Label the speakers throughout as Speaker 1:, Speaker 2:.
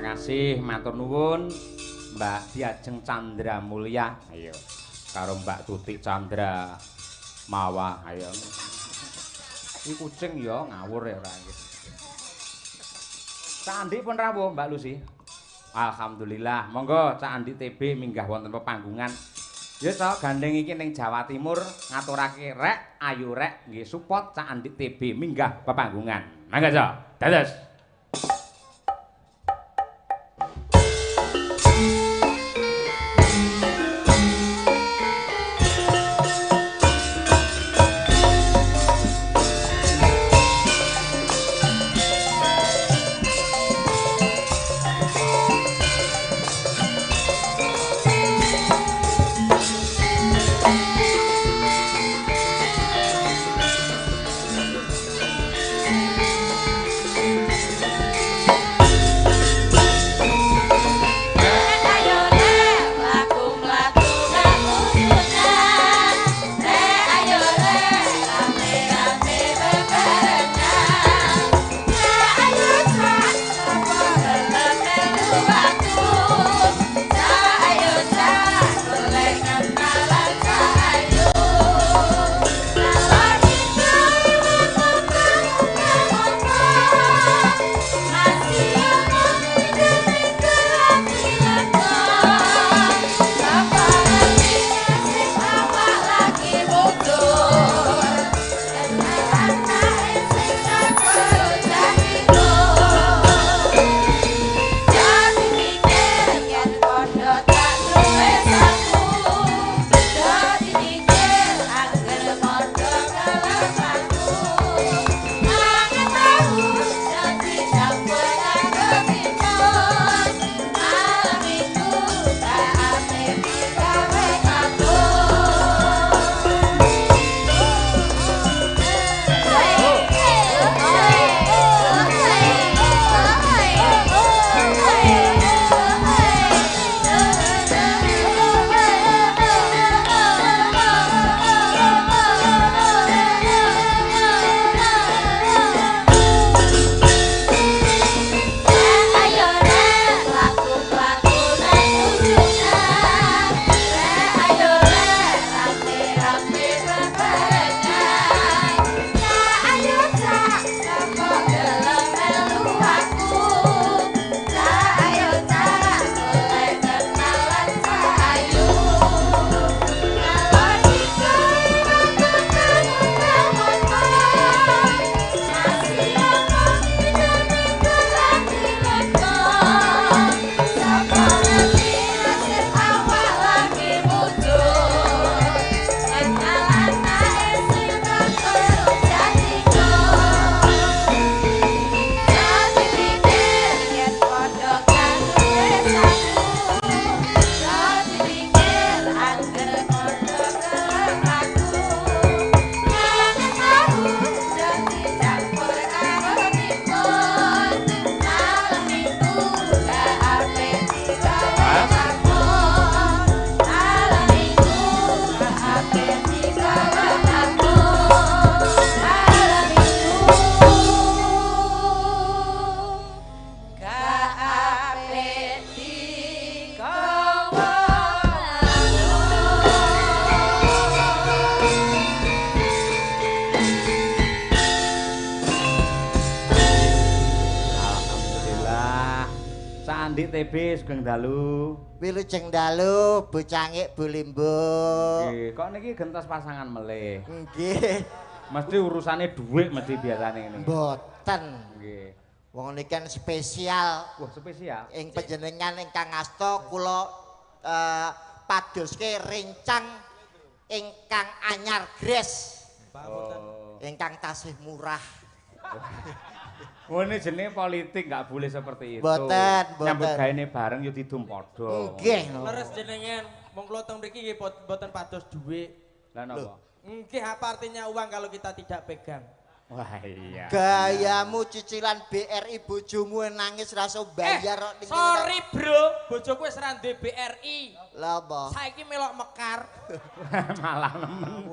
Speaker 1: kasih matur nuwun Mbak Diajeng Chandra Mulya. Ayo. Karo Mbak Tutik Chandra Mawa. Ayo. Iki kucing ya ngawur ya ora iki. Cak Andi pun rawuh Mbak Lucy. Alhamdulillah. Monggo Cak Andi TB minggah wonten pepanggungan. Ya sok gandeng iki ning Jawa Timur ngaturake rek ayo rek nggih support Cak Andi TB minggah pepanggungan. Mangga Cak. Dados. Andi TB sugeng dalu.
Speaker 2: Wilujeng dalu, bocangik bulimbo.
Speaker 1: Nggih, kok niki gentos pasangan melih.
Speaker 2: Nggih.
Speaker 1: Mesti urusane dhuwit mesti biasane ngene.
Speaker 2: Mboten.
Speaker 1: Nggih.
Speaker 2: Wong niki kan spesial.
Speaker 1: Wah, spesial.
Speaker 2: Ing panjenengan ingkang asta kula padoske rencang ingkang anyar gres.
Speaker 1: Oh.
Speaker 2: Ingkang tasih murah.
Speaker 1: Oh, ini jenenge politik nggak boleh seperti itu.
Speaker 2: Boten, boten.
Speaker 1: Nyambut gaene bareng yo didum padha.
Speaker 2: Nggih.
Speaker 3: Leres jenengan mong kula teng mriki nggih boten pados dhuwit.
Speaker 1: Lah napa?
Speaker 3: Nggih apa artinya uang kalau kita tidak pegang?
Speaker 1: Wah iya.
Speaker 2: Gayamu cicilan BRI bojomu nangis rasa bayar kok ning
Speaker 3: Sorry bro, bojoku wis ra duwe BRI.
Speaker 2: Lah apa?
Speaker 3: Saiki melok mekar.
Speaker 1: Malah nemen.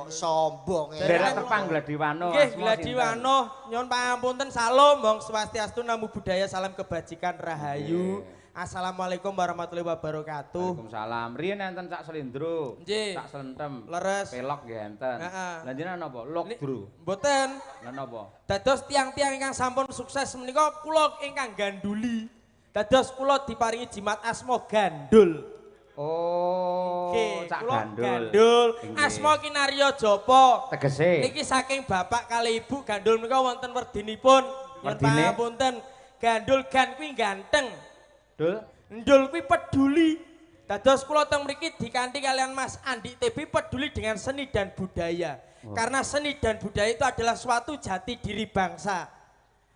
Speaker 2: kok sombong ya.
Speaker 1: Derek Tepang Gladiwano.
Speaker 3: Nggih, Gladiwano, nyuwun pangapunten salam mong swastiastu namo budaya salam kebajikan rahayu. Assalamualaikum warahmatullahi wabarakatuh.
Speaker 1: Waalaikumsalam. Riyen enten Cak Slendro,
Speaker 3: Nggih.
Speaker 1: Cak Slentem,
Speaker 3: Leres.
Speaker 1: pelok nggih enten.
Speaker 3: Heeh.
Speaker 1: Lah jenengan napa? Lok, Bro.
Speaker 3: Mboten.
Speaker 1: Lah napa?
Speaker 3: Dados tiang-tiang ingkang sampun sukses menika kula ingkang ganduli. Dados kula diparingi jimat asma Gandul.
Speaker 1: Oh,
Speaker 3: Nggih,
Speaker 1: Cak
Speaker 3: kula
Speaker 1: Gandul.
Speaker 3: Gandul.
Speaker 1: Nggih.
Speaker 3: Asma Kinarya Japa.
Speaker 1: Tegese.
Speaker 3: Niki saking bapak kali ibu Gandul menika wonten werdinipun. Yen
Speaker 1: Werdine?
Speaker 3: pangapunten, Gandul gan kuwi ganteng.
Speaker 1: Dul.
Speaker 3: Ndul kuwi peduli. Dados kula teng mriki dikanthi kalian Mas Andi TB peduli dengan seni dan budaya. Karena seni dan budaya itu adalah suatu jati diri bangsa.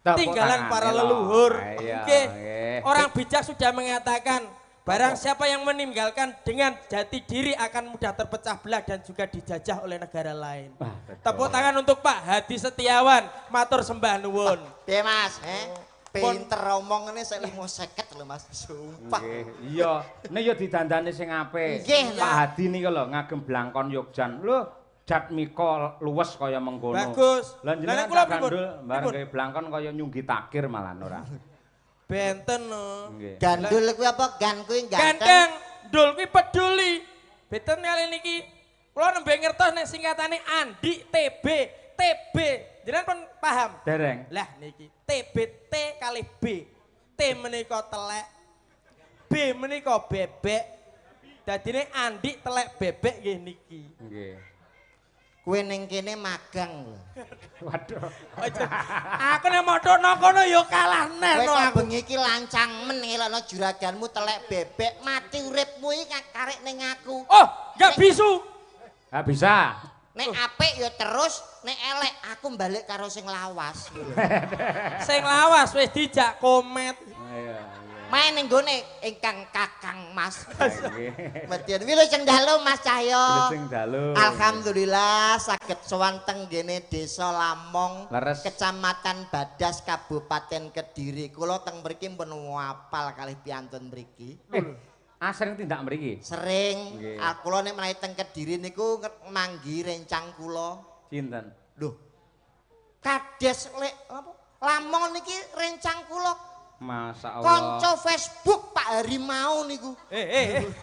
Speaker 1: Tepuk
Speaker 3: Tinggalan
Speaker 1: tangan,
Speaker 3: para
Speaker 1: Elo.
Speaker 3: leluhur.
Speaker 1: Iya,
Speaker 3: Oke.
Speaker 1: nggih.
Speaker 3: Orang bijak sudah mengatakan barang siapa yang meninggalkan dengan jati diri akan mudah terpecah belah dan juga dijajah oleh negara lain.
Speaker 1: Wah, betul.
Speaker 3: Tepuk tangan untuk Pak Hadi Setiawan, matur sembah nuwun.
Speaker 2: Piye Mas? Pinter omong ini saya 550 lho Mas. Sumpah.
Speaker 1: Nggih, iya. Nek ya didandani sing apik.
Speaker 2: Nggih,
Speaker 1: Pak Hadi niki lho ngagem blangkon Yogjan. Lho, Jat Miko luwes kaya mengkono.
Speaker 3: Bagus.
Speaker 1: Lah
Speaker 3: Lah, nek
Speaker 1: jenengan
Speaker 3: kula
Speaker 1: Cak Gandul
Speaker 3: pripun?
Speaker 1: bareng
Speaker 3: Pripun?
Speaker 1: gawe blangkon kaya nyunggi takir malah ora.
Speaker 3: Benten no.
Speaker 1: Nggih.
Speaker 2: Gandul kuwi apa? Gan kuwi
Speaker 3: Ganteng,
Speaker 2: ganteng.
Speaker 3: Dul kuwi peduli. Beten kali niki kula nembe ngertos nek singkatane Andi TB. TB. Jenengan pun paham?
Speaker 1: Dereng.
Speaker 3: Lah niki TBT kali B. T menika telek. B menika bebek. Dadine Andi telek bebek nggih niki.
Speaker 1: Nggih.
Speaker 2: Kuwi ning kene magang lho.
Speaker 1: Waduh.
Speaker 3: Aku nek modhono kono ya kalah
Speaker 2: Kowe
Speaker 3: neno
Speaker 2: kok
Speaker 3: aku.
Speaker 2: bengi iki lancang men ngelokno juraganmu telek bebek, mati uripmu iki karek ning aku.
Speaker 3: Oh, enggak bisu.
Speaker 1: Ah bisa.
Speaker 2: Nek apik ya terus, nek elek aku balik karo sing lawas.
Speaker 3: Sing lawas wis dijak komet.
Speaker 1: Iya,
Speaker 2: Main ning gone ingkang Kakang Mas.
Speaker 1: iya.
Speaker 2: Medyan wilujeng dalu Mas Cahyo.
Speaker 1: Sing dalu.
Speaker 2: Alhamdulillah saged sowan teng gene Desa Lamong,
Speaker 1: Leres.
Speaker 2: Kecamatan Badas, Kabupaten Kediri. Kula teng mriki pun apal kalih piantun mriki.
Speaker 1: Asring tindak mriki.
Speaker 2: Sering
Speaker 1: Nggih.
Speaker 2: kula nek menawi teng Kediri niku manggi rencang kula.
Speaker 1: Sinten?
Speaker 2: Lho. Kades lek apa? Lamong niki rencang kula.
Speaker 1: Masya Allah.
Speaker 2: Kanca Facebook Pak Harimau niku.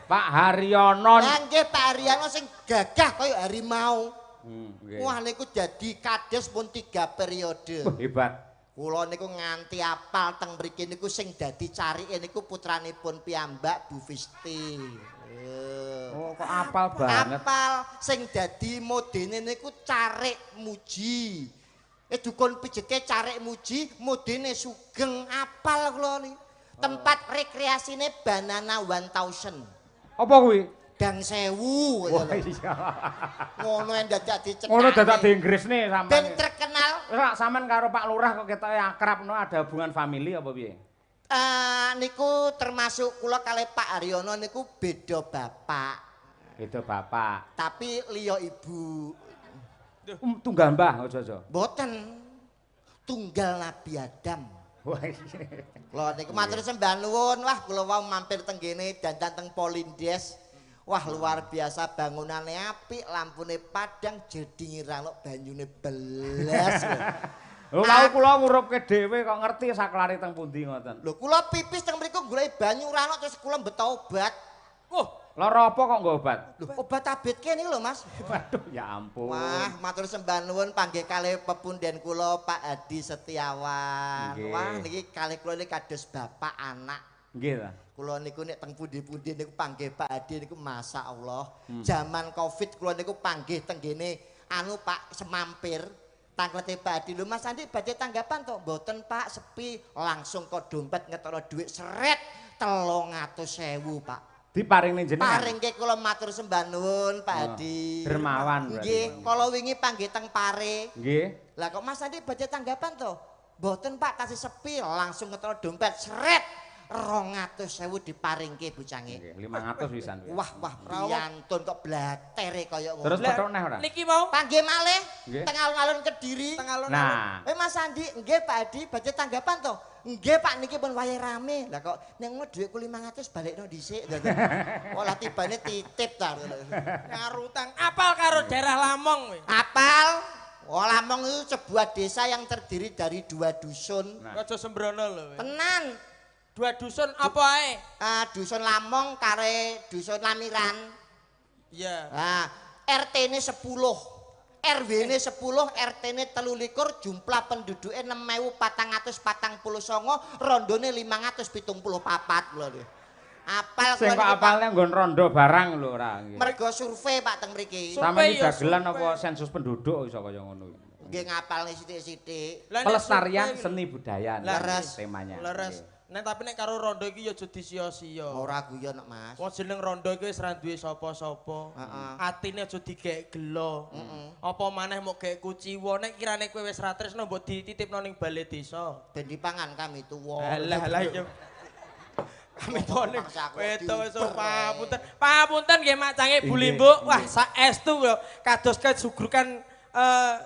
Speaker 1: Pak Haryono.
Speaker 2: Lah nggih Pak Haryano sing gagah kaya harimau.
Speaker 1: Nggih.
Speaker 2: Wah niku jadi kades pun 3 periode.
Speaker 1: Hebat.
Speaker 2: Kula niku nganti apal teng mriki niku sing dadi carike niku putranipun piyambak Bu Fisti.
Speaker 1: Oh, kok apal banget.
Speaker 2: Apal sing dadi modene niku Carik Muji. Dukun pijeke Carik Muji, modene Sugeng apal kula ni. Tempat rekreasine Banana 1000.
Speaker 1: Apa kuwi?
Speaker 2: Gang Sewu.
Speaker 1: Wah iya.
Speaker 2: Ngono yang dadak dicekake.
Speaker 1: Ngono dadak di Inggris nih
Speaker 2: Ben
Speaker 1: sampean.
Speaker 2: terkenal.
Speaker 1: Ora sampean karo Pak Lurah kok ketoke akrab no ada hubungan famili apa piye?
Speaker 2: Niku termasuk kula kalih Pak Haryono niku beda bapak.
Speaker 1: Itu bapak.
Speaker 2: Tapi liya ibu.
Speaker 1: Tunggal mbah aja-aja.
Speaker 2: Mboten. Tunggal Nabi Adam.
Speaker 1: Wah iya.
Speaker 2: Lho niku matur sembah nuwun. Wah kula wau mampir teng kene dandan teng Polindes. Wah luar biasa bangunane apik, lampune padang, jadi ngirano banyune belas.
Speaker 1: Lho wau kula ngurupke dhewe kok ngerti saklare teng pundi ngoten.
Speaker 2: Lho kula pipis teng mriku golek banyu rano terus kula mbeta obat.
Speaker 1: Lara apa kok nggo obat?
Speaker 2: Lho obat tabitke niku lho Mas.
Speaker 1: Waduh ya ampun.
Speaker 2: Wah, matur sembah nuwun panggih kalih pepunden kula Pak Hadi Setiawan.
Speaker 1: Nggih.
Speaker 2: Wah, niki kalih kula niki kados bapak anak.
Speaker 1: Nggih ta.
Speaker 2: Kula niku nek teng pundi-pundi niku panggih Pak Hadi niku masyaallah. Zaman Covid kula niku panggih teng kene anu Pak semampir tangklete Pak Hadi. Lho Mas Andi badhe tanggapan to? Mboten Pak, sepi. Langsung kok dompet ngetokno dhuwit seret 300.000 Pak.
Speaker 1: Diparingne jenengan.
Speaker 2: Paringke kula matur sembah nuwun Pak Hadi.
Speaker 1: Dermawan berarti.
Speaker 2: Nggih, kala wingi panggih teng Pare.
Speaker 1: Nggih.
Speaker 2: Lah kok Mas Andi badhe tanggapan to? Mboten Pak, tasih sepi, langsung ngetokno dompet seret 200.000 diparingke bocange.
Speaker 1: Nggih, 500 pisan.
Speaker 2: Wah, piantun kok blatere kaya ngono.
Speaker 1: Terus foto neh ora?
Speaker 3: Niki mau
Speaker 2: Panggih malih
Speaker 1: Nggih.
Speaker 2: teng alun-alun Kediri.
Speaker 1: Nah,
Speaker 2: Mas Andi, nggih Pak Adi, badhe tanggapan to? Nggih Pak niki pun wayahe rame. Lah kok ning dhuwitku 500 balekno dhisik. Oh lah tibane titip ta.
Speaker 3: karo utang. Apal karo daerah Lamong kowe.
Speaker 2: Apal? Oh Lamong itu sebuah desa yang terdiri dari 2 dusun.
Speaker 3: Aja sembrono lho.
Speaker 2: Tenan.
Speaker 3: 2 dusun apa ae?
Speaker 2: Dusun Lamong kare dusun Lamiran.
Speaker 3: Iya.
Speaker 2: Nah, RT-ne 10. RW-ne 10, RT-ne 23, jumlah penduduknya 6.449, rondone 574 lho. Apal
Speaker 1: sing kok apalnya nggon rondo barang lho ora nggih.
Speaker 2: mergo survei Pak teng mriki.
Speaker 1: Sampeyan iki
Speaker 3: ya,
Speaker 1: dagelan
Speaker 3: survei.
Speaker 1: apa sensus penduduk iso kaya ngono iki.
Speaker 2: Nggih ngapalne sithik-sithik.
Speaker 3: Lah, nek
Speaker 1: Pelestarian
Speaker 3: survei-
Speaker 1: seni budaya
Speaker 3: Leres.
Speaker 1: temanya.
Speaker 3: Leres. Nek tapi nek karo rondo iki ya aja disia-sia.
Speaker 2: Ora guyon kok Mas.
Speaker 3: Wong jeneng rondo iki wis ra duwe sapa-sapa.
Speaker 2: Heeh.
Speaker 3: Atine aja digek gelo. Apa maneh mok gek kuciwa nek kirane kowe wis ra tresno mbok dititipno ning balai desa.
Speaker 2: Ben dipangan kami tuwa.
Speaker 3: Alah iya. Kami tone
Speaker 2: Paksa aku
Speaker 3: wedok wis
Speaker 2: diuber.
Speaker 3: papunten. Papunten nggih Macange Bu
Speaker 1: Inggih,
Speaker 3: Limbo. Wah,
Speaker 1: inggih.
Speaker 3: saestu lho kados kesugrukan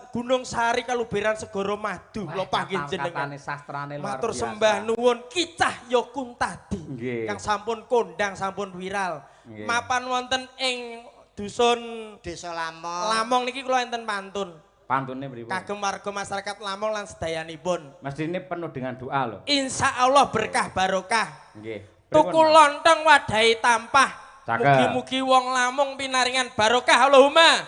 Speaker 3: Gunung Sari Kaluberan Segoro Madu kula panggih jenengan.
Speaker 1: Katane sastrane luar
Speaker 3: Matur
Speaker 1: biasa.
Speaker 3: sembah nuwun Kicah Ya Kuntadi.
Speaker 1: Nggih.
Speaker 3: Kang sampun kondang sampun viral.
Speaker 1: Nggih.
Speaker 3: Mapan wonten ing dusun
Speaker 2: Desa Lamong.
Speaker 3: Lamong niki kula enten pantun.
Speaker 1: Pantune pripun?
Speaker 3: Kagem warga masyarakat Lamong lan sedayanipun.
Speaker 1: Mestine penuh dengan doa lho.
Speaker 3: Insya Allah berkah barokah.
Speaker 1: Nggih.
Speaker 3: Tuku lontong wadahi tampah.
Speaker 1: Cakep.
Speaker 3: Mugi-mugi wong Lamong pinaringan barokah Allahumma.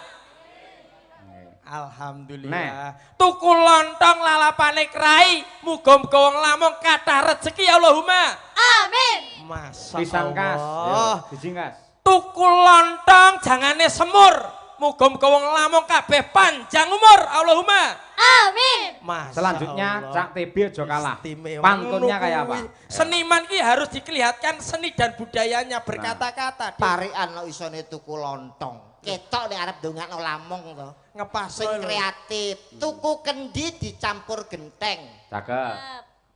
Speaker 1: Nggih.
Speaker 3: Alhamdulillah. Tuku lontong lalapane krai. Muga-muga wong Lamong kathah rezeki Allahumma.
Speaker 4: Amin.
Speaker 3: Masa
Speaker 1: Pisang kas.
Speaker 3: Allah.
Speaker 1: Yo, siji kas.
Speaker 3: Tuku lontong jangane semur. Muga-muga wong Lamong kabeh panjang umur Allahumma.
Speaker 4: Amin.
Speaker 3: Masa
Speaker 1: Selanjutnya
Speaker 3: Allah.
Speaker 1: Cak TB aja kalah.
Speaker 3: Istimewa.
Speaker 1: Pantunnya
Speaker 3: Ngono
Speaker 1: kayak apa?
Speaker 3: kuwi. Seniman ki harus dikelihatan seni dan budayanya berkata-kata.
Speaker 2: Parikan lo isone tuku lontong. Ketok nek arep ndongakno Lamong to.
Speaker 3: Ngepas
Speaker 2: Sing kreatif. Tuku kendi dicampur genteng.
Speaker 1: Cakep.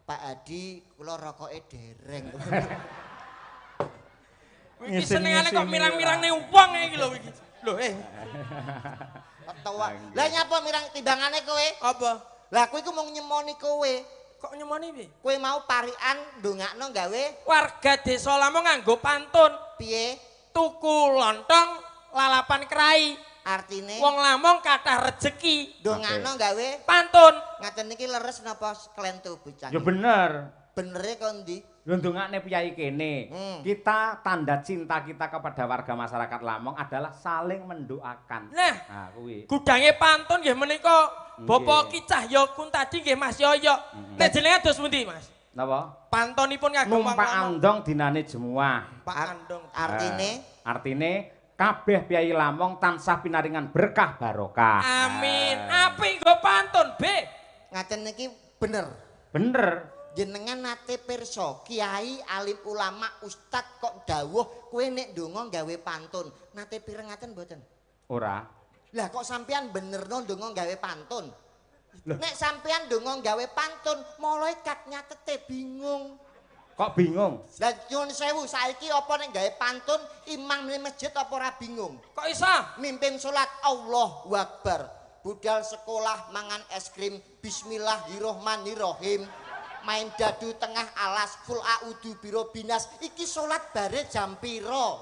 Speaker 2: Pak Adi kula rokoke dereng.
Speaker 3: Iki senengane kok mirang-mirang ning wong iki lho iki. Lho
Speaker 2: Ketua. Lah nyapa mirang timbangane kowe?
Speaker 3: apa?
Speaker 2: Lah kowe iku mau nyemoni kowe.
Speaker 3: Kok nyemoni piye?
Speaker 2: Kowe mau parikan ndongakno gawe
Speaker 3: Warga desa Lamong nganggo pantun.
Speaker 2: piye?
Speaker 3: Tuku lontong lalapan krai.
Speaker 2: Artine
Speaker 3: Wong Lamong kathah rezeki.
Speaker 2: ndongakno gawe
Speaker 3: Pantun.
Speaker 2: ngaten niki leres napa klentu bocah.
Speaker 1: Ya bener.
Speaker 2: Benere kok ndi?
Speaker 1: Lho ndongakne piyai kene. Kita tanda cinta kita kepada warga masyarakat Lamong adalah saling mendoakan.
Speaker 3: Nah,
Speaker 1: Nah, kuwi.
Speaker 3: gudange pantun nggih menika Bapak
Speaker 1: Nggih.
Speaker 3: Kicah Ya Kuntadi nggih Mas Yoyo. Nek jenengan dos pundi Mas?
Speaker 1: Napa?
Speaker 3: Pantunipun kagem wong
Speaker 1: Numpak
Speaker 3: Lamong.
Speaker 1: andong dinane jemuah.
Speaker 3: Pak Andong.
Speaker 2: Artine
Speaker 1: Artine kabeh piyai Lamong tansah pinaringan berkah barokah.
Speaker 3: Amin. Apik nggo pantun, B.
Speaker 2: ngaten niki bener.
Speaker 1: Bener.
Speaker 2: Jenengan nate pirsa kiai alim ulama ustad kok dawuh kowe nek ndonga gawe pantun. Nate pirengaten mboten?
Speaker 1: Ora.
Speaker 2: Lah kok sampean benerno ndonga gawe pantun? Nek sampean ndonga gawe pantun, malaikat nyatete bingung.
Speaker 1: Kok bingung?
Speaker 2: Lah nyuwun sewu saiki apa nek gawe pantun imam ning masjid apa ora bingung?
Speaker 3: Kok iso?
Speaker 2: Mimpin salat Allahu Akbar. Budal sekolah mangan es krim Bismillahirrohmanirrohim. Main dadu tengah alas full audu biro binas iki salat bare jam pira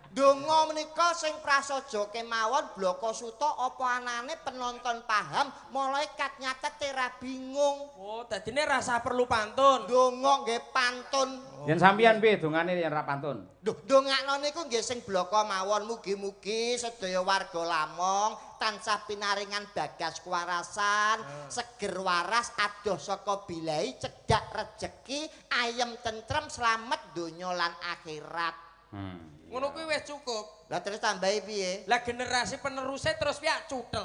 Speaker 2: Donga menika sing prasaja kemawon bloko suta apa anane penonton paham malaikat nyatet ra bingung
Speaker 3: Oh, dadine rasa perlu pantun.
Speaker 2: donga nggih pantun
Speaker 1: Yen sampeyan piye dongane yen ra pantun?
Speaker 2: dongakno niku nggih sing bloko mawon mugi-mugi sedaya warga Lamong tansah pinaringan bagas kewarasan seger waras adoh saka bilai cedak rejeki ayem tentrem slamet donya lan akhirat
Speaker 3: Ngono kuwi wis cukup.
Speaker 2: lah terus tambahi piye
Speaker 3: Lah generasi penerusnya terus piye cutel.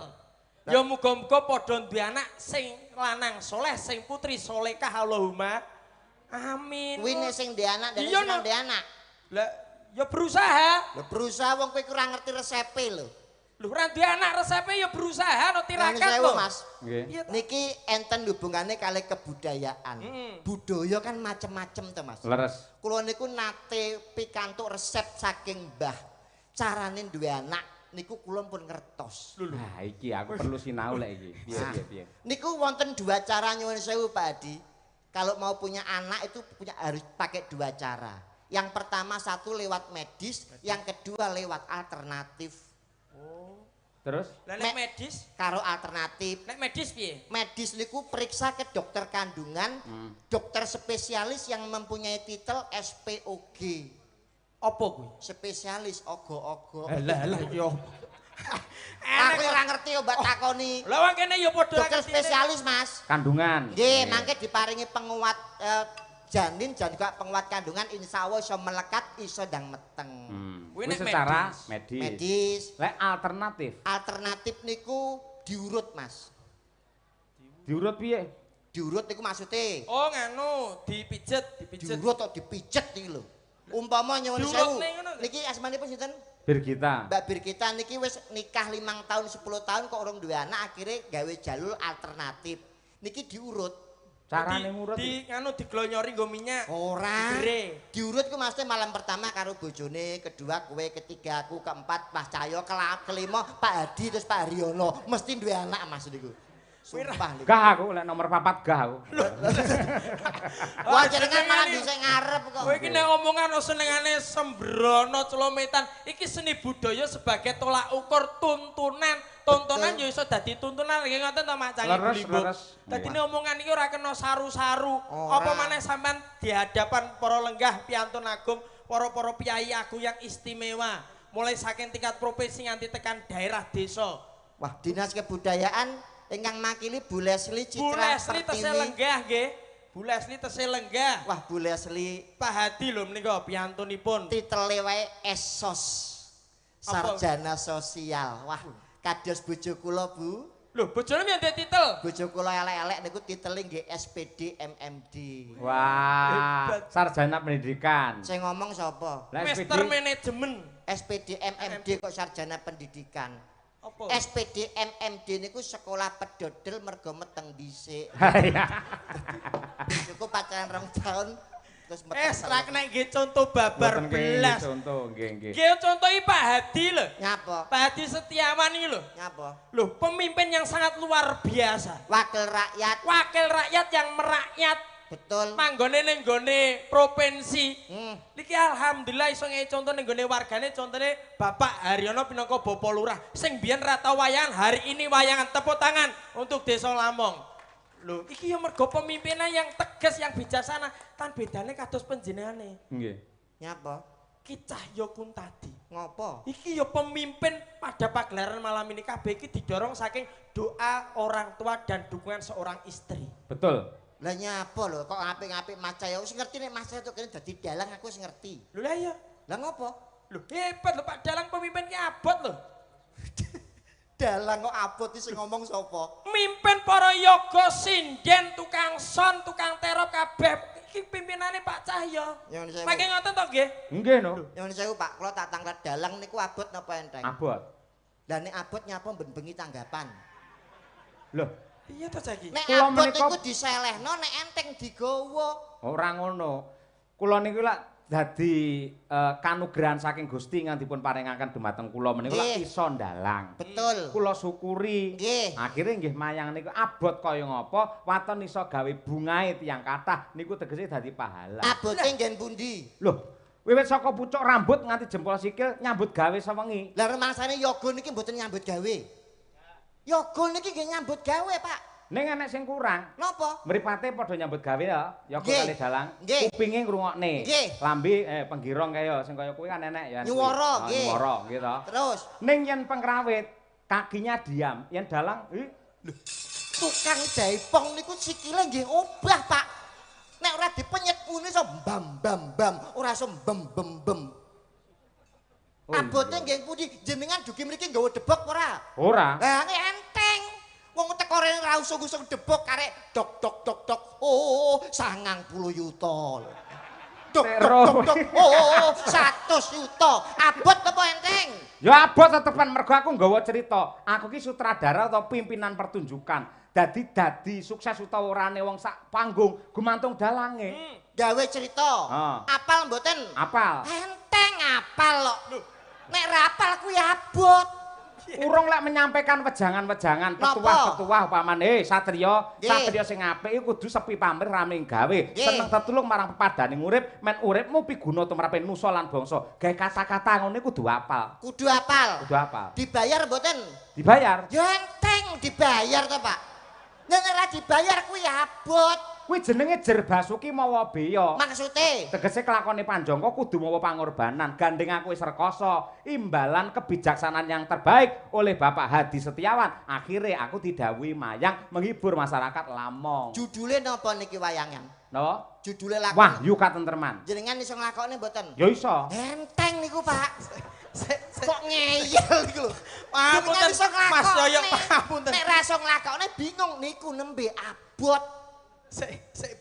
Speaker 3: Ya muga-muga padha duwe anak sing lanang soleh, sing putri solehah Allahumma. Amin.
Speaker 2: kuwi nek sing ndek anak dan
Speaker 3: Iya,
Speaker 2: sing
Speaker 3: no.
Speaker 2: ndek anak
Speaker 3: Lah ya berusaha.
Speaker 2: lho berusaha wong kowe kurang ngerti resepe lho
Speaker 3: Lho ora duwe anak resepe ya berusaha no tirakat
Speaker 2: Sewu,
Speaker 3: lho.
Speaker 2: Mas.
Speaker 1: Nggih.
Speaker 3: Iya, toh.
Speaker 2: Niki enten hubungannya kali kebudayaan. Budaya kan macem-macem to, Mas.
Speaker 1: Leres.
Speaker 2: Kula niku nate pikantuk resep saking Mbah. Carane duwe anak niku kula pun ngertos.
Speaker 1: Nah, iki aku perlu sinau lek iki. Piye.
Speaker 2: Niku wonten dua cara nyuwun sewu Pak Adi. Kalau mau punya anak itu harus pakai dua cara. Yang pertama satu lewat medis, yang kedua lewat alternatif.
Speaker 1: Terus
Speaker 3: Lah nek medis,
Speaker 2: Karo alternatif.
Speaker 3: nek medis piye?
Speaker 2: Medis niku periksa ke dokter kandungan, dokter spesialis yang mempunyai titel SPOG.
Speaker 3: Apa kuwi?
Speaker 2: Spesialis ogo-ogo.
Speaker 3: Lah yo.
Speaker 2: Aku ora ngerti obat takoni.
Speaker 3: Lah wong kene yo padha
Speaker 2: Dokter spesialis, Mas.
Speaker 1: kandungan.
Speaker 2: Nggih, mangke diparingi penguat janin dan juga penguat kandungan insya Allah iso melekat iso ndang meteng.
Speaker 3: Kuwi
Speaker 1: Kuwi
Speaker 3: nek
Speaker 1: secara
Speaker 3: medis.
Speaker 1: medis.
Speaker 2: Medis.
Speaker 1: Lek alternatif.
Speaker 2: Alternatif niku diurut, Mas.
Speaker 1: Diurut piye?
Speaker 2: Diurut niku maksudnya
Speaker 3: Oh nganu, dipijet.
Speaker 2: diurut atau dipijet iki lho. Umpama nyuwun
Speaker 3: Diurut
Speaker 2: sewu.
Speaker 3: ning ngono.
Speaker 2: Niki asmanipun sinten?
Speaker 1: Birgita.
Speaker 2: Mbak Birgita niki wis nikah 5 tahun 10 tahun kok urung duwe anak akhirnya gawe jalur alternatif. Niki diurut.
Speaker 1: Carane ngurut.
Speaker 3: Di nganu diglonyori nggo minyak.
Speaker 2: Ora.
Speaker 3: Digere.
Speaker 2: Diurut ku maksudnya malam pertama karo bojone, kedua kowe, ketiga aku, keempat Mas Cahyo, kelima Pak Hadi terus Pak Haryono. Mesti duwe anak Mas niku. Sumpah niku.
Speaker 1: Gah aku lek nomor 4 gah aku.
Speaker 2: Wah jenengan malah bisa ngarep kok.
Speaker 3: Kowe iki nek omongan senengane sembrono celometan, iki seni budaya sebagai tolak ukur tuntunan. Tontonan yo iso dadi tuntunan nggih ngoten to Mak Canggih
Speaker 1: Leres,
Speaker 3: Blimbung.
Speaker 1: leres.
Speaker 3: Dadine omongan iki ora kena saru-saru.
Speaker 2: Ora.
Speaker 3: Apa maneh sampean di hadapan para lenggah piantun agung, para piyai agung yang istimewa, mulai saking tingkat provinsi nganti tekan daerah desa.
Speaker 2: Wah Dinas Kebudayaan ingkang makili Bu Leslie
Speaker 3: Bu
Speaker 2: Citra
Speaker 3: Leslie tesih
Speaker 2: Pertiwi.
Speaker 3: lenggah nggih. Bu Leslie tesih lenggah.
Speaker 2: Wah Bu Leslie
Speaker 3: Pak Hadi lho menika piantunipun.
Speaker 2: titele wae esos.
Speaker 3: Apa?
Speaker 2: Sarjana sosial. Wah kados bojo kula Bu.
Speaker 3: Lho, bojone piye ndek titel?
Speaker 2: Bojo kula elek-elek niku titele nggih SPD MMD.
Speaker 1: Wah, sarjana pendidikan.
Speaker 2: Saya ngomong sapa?
Speaker 1: Lek
Speaker 3: Master
Speaker 1: SPD
Speaker 3: Manajemen.
Speaker 2: SPD MMD kok sarjana pendidikan.
Speaker 3: Apa?
Speaker 2: SPD MMD niku sekolah pedodel mergo meteng dhisik.
Speaker 1: Iya.
Speaker 2: Cukup pacaran 2 tahun terus meteng.
Speaker 3: Ra kena nggih contoh babar
Speaker 1: Mboten nggih
Speaker 3: belas.
Speaker 1: contoh, nggih.
Speaker 3: Nggih contohi Pak Hadi lho.
Speaker 2: Nyapa?
Speaker 3: Pak Hadi Setiawan iki lho.
Speaker 2: Nyapa?
Speaker 3: Loh, pemimpin yang sangat luar biasa.
Speaker 2: Wakil rakyat.
Speaker 3: Wakil rakyat yang merakyat.
Speaker 2: Betul.
Speaker 3: Manggone ning gone provinsi.
Speaker 2: Hmm.
Speaker 3: Niki alhamdulillah iso ngei contoh ning gone wargane contone Bapak Haryono pinangka Bapa Lurah sing biyen ra tau wayangan, hari ini wayangan. Tepuk tangan untuk Desa Lamong. Loh, iki ya mergo pemimpinan yang tegas, yang bijaksana. Tan bedane kados panjenengane.
Speaker 1: Nggih.
Speaker 2: Nyapa?
Speaker 3: Ki Cahyo Kuntadi.
Speaker 2: Ngopo?
Speaker 3: Iki ya pemimpin pada pagelaran malam ini kabeh iki didorong saking doa orang tua dan dukungan seorang istri.
Speaker 1: Betul.
Speaker 2: Lah nyapa lho kok apik-apik Mas Cahyo wis ngerti nek Mas Cahyo kene dadi dalang aku wis ngerti.
Speaker 3: Lho lah ya.
Speaker 2: Lah ngopo?
Speaker 3: Lho hebat lho Pak Dalang pemimpin ki abot lho.
Speaker 2: Dalang kok abot iki sing ngomong sapa?
Speaker 3: Mimpin para yoga sinden, tukang son, tukang terop kabeh. Iki pimpinane Pak Cahyo.
Speaker 2: Nyuwun sewu.
Speaker 3: Mangke ngoten to nggih?
Speaker 1: Nggih no.
Speaker 2: Nyuwun sewu Pak, kula tak tanglet dalang niku abot napa enteng?
Speaker 1: Abot.
Speaker 2: Lah nek abot nyapa ben bengi tanggapan.
Speaker 1: Loh,
Speaker 3: Iya to saiki.
Speaker 2: Nek
Speaker 1: Kula
Speaker 2: abot
Speaker 1: menika-
Speaker 2: iku diselehno nek enteng digawa.
Speaker 1: ora ngono. Kula niku lak dadi kanugrahan saking Gusti ingkang dipun paringaken dumateng kula menika lak
Speaker 2: Nggih.
Speaker 1: iso ndalang.
Speaker 2: Betul.
Speaker 1: Kula syukuri.
Speaker 2: Nggih.
Speaker 1: Akhire nggih mayang niku abot kaya ngapa, waton iso gawe bungae tiyang kathah niku tegese dadi pahala.
Speaker 2: Abote nggen pundi?
Speaker 1: Loh, wiwit saka pucuk rambut nganti jempol sikil nyambut gawe sewengi.
Speaker 2: Lah remangsane yoga niki mboten nyambut gawe. Yoga niki nggih nyambut gawe, Pak.
Speaker 1: Ning enek sing kurang.
Speaker 2: Napa?
Speaker 1: Mripate padha nyambut gawe ya, yoga
Speaker 2: Nggih.
Speaker 1: kali dalang.
Speaker 2: Nggih.
Speaker 1: Kupinge ngrungokne.
Speaker 2: Nggih.
Speaker 1: Lambe penggirong kaya sing kaya kuwi kan enek ya.
Speaker 2: Nyuwara, nggih.
Speaker 1: Nyuwara nggih to.
Speaker 2: Terus
Speaker 1: Ning yen pengrawit kakinya diam, yen dalang
Speaker 2: tukang jaipong niku sikile nggih obah, Pak. Nek ora dipenyet pune iso bam bam bam, ora iso bem bem bem.
Speaker 1: Oh,
Speaker 2: Abote
Speaker 1: iya.
Speaker 2: nggih pundi? Jenengan dugi mriki nggawa debok ora?
Speaker 1: Ora.
Speaker 2: Lah nggih enteng. Wong teko rene ra usung-usung debok karek dok dok dok dok. Oh, 90 yuta. Dok dok dok dok. Oh, 100 yuta. Abot apa apa enteng?
Speaker 1: Ya abot tetepan mergo aku nggawa cerita. Aku ki sutradara atau pimpinan pertunjukan. Dadi sukses utawa orane wong sak panggung gumantung dalange.
Speaker 2: Gawe cerita. Apal mboten?
Speaker 1: Apal.
Speaker 2: Enteng apal kok. Nek ra apal kuwi abot.
Speaker 1: Urung lek menyampaikan wejangan-wejangan petuah-petuah upamane satriya sing apik iku kudu sepi pamrih rame gawe seneng tetulung marang pepadaning urip men uripmu piguna tumrape nusa lan bangsa gawe kata-kata ngene kudu apal dibayar mboten
Speaker 2: ya enteng dibayar to Pak nek ora dibayar kuwi abot
Speaker 1: kuwi jenenge jer basuki mawa beya
Speaker 2: maksude
Speaker 1: tegese kelakone Panjangka kudu mawa pangorbanan gandeng aku wis rekoso imbalan kebijaksanaan yang terbaik oleh Bapak Hadi Setiawan akhirnya aku didhawuhi mayang menghibur masyarakat Lamong
Speaker 2: judule napa niki wayangan
Speaker 1: napa
Speaker 2: judule lakon
Speaker 1: Wahyu Katentreman
Speaker 2: jenengan iso nglakokne mboten
Speaker 1: ya iso
Speaker 2: enteng niku Pak kok ngeyel iku lho
Speaker 3: Pamunten Mas Yoyo pamunten
Speaker 1: Nah,
Speaker 2: nek ra iso nglakokne bingung niku nembe abot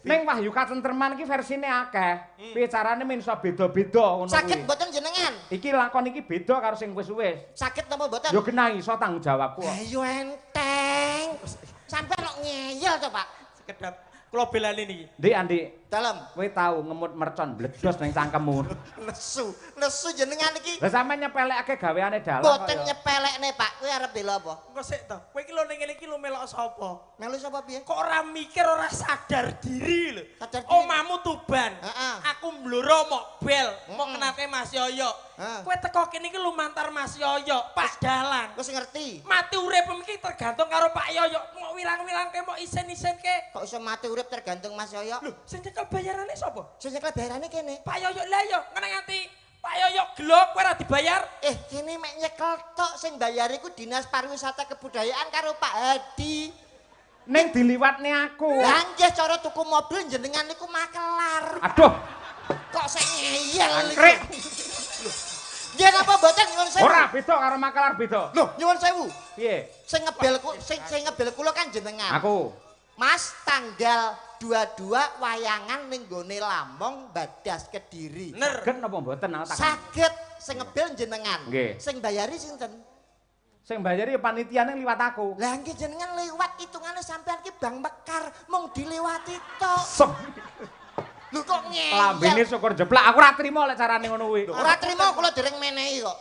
Speaker 1: Ning Wahyu Katentreman iki versine akeh. Piye carane men iso beda-beda ngono kuwi.
Speaker 2: Saged mboten jenengan?
Speaker 1: Iki lakon iki beda karo sing wis-wis.
Speaker 2: Saged napa mboten?
Speaker 1: Ya genah iso tanggung jawabku.
Speaker 2: Ayo enteng. Sampai kok ngeyel to, Pak.
Speaker 3: Sekedap kula belani niki.
Speaker 1: Ndik, Andi.
Speaker 2: Dalem.
Speaker 1: Kowe tau ngemut mercon bledos ning cangkemmu.
Speaker 2: Nesu jenengan iki.
Speaker 1: Lah sampe nyepelekake gaweane dalang.
Speaker 2: Mboten nyepelekne, Pak. Kowe arep bela apa?
Speaker 3: Engko sik to. Kowe iki lho ning ngene iki lho melok sapa?
Speaker 2: Melu sapa piye?
Speaker 3: Kok ora mikir ora sadar diri lho.
Speaker 2: Sadar diri.
Speaker 3: Omamu Tuban. Aku mbloro mok bel, mok kenake Mas Yoyo. Kowe teko kene iki lumantar Mas Yoyo, Pak Dalang.
Speaker 2: Wis ngerti.
Speaker 3: Mati urip iki tergantung karo Pak Yoyo. Mok wilang-wilangke mok isen-isenke.
Speaker 2: Kok iso mati urip tergantung Mas Yoyo?
Speaker 3: Lho, sing nyekel bayarane sapa?
Speaker 2: Sing nyekel bayarane kene.
Speaker 3: Pak Yoyo lah yo, ngene nganti Pak Yoyo gelok kowe ora dibayar.
Speaker 2: Kene mek nyekel tok sing bayar iku Dinas Pariwisata Kebudayaan karo Pak Hadi.
Speaker 1: Ning diliwatne aku.
Speaker 2: Lah nggih cara tuku mobil jenengan niku makelar.
Speaker 1: Aduh.
Speaker 2: Kok sik ngeyel
Speaker 1: Angkrek.
Speaker 2: Nggih napa mboten nyuwun sewu?
Speaker 1: Ora beda karo makelar beda.
Speaker 2: Lho, nyuwun sewu.
Speaker 1: Piye?
Speaker 2: Sing ngebel kula kan jenengan.
Speaker 1: Aku.
Speaker 2: Mas tanggal 22 wayangan ning gone Lamong Badas Kediri.
Speaker 1: Saged napa mboten aku tak.
Speaker 2: Saged sing ngebel jenengan.
Speaker 1: Nggih.
Speaker 2: Sing bayari sinten?
Speaker 1: Sing bayari panitia ning liwat aku.
Speaker 2: Lah nggih jenengan liwat hitungane sampean ki Bang Mekar mung dilewati tok.
Speaker 1: Sem.
Speaker 2: Lho kok ngeyel.
Speaker 1: Lambene syukur jeblak aku ora trimo lek carane ngono kuwi.
Speaker 2: Ora trimo kula dereng menehi kok.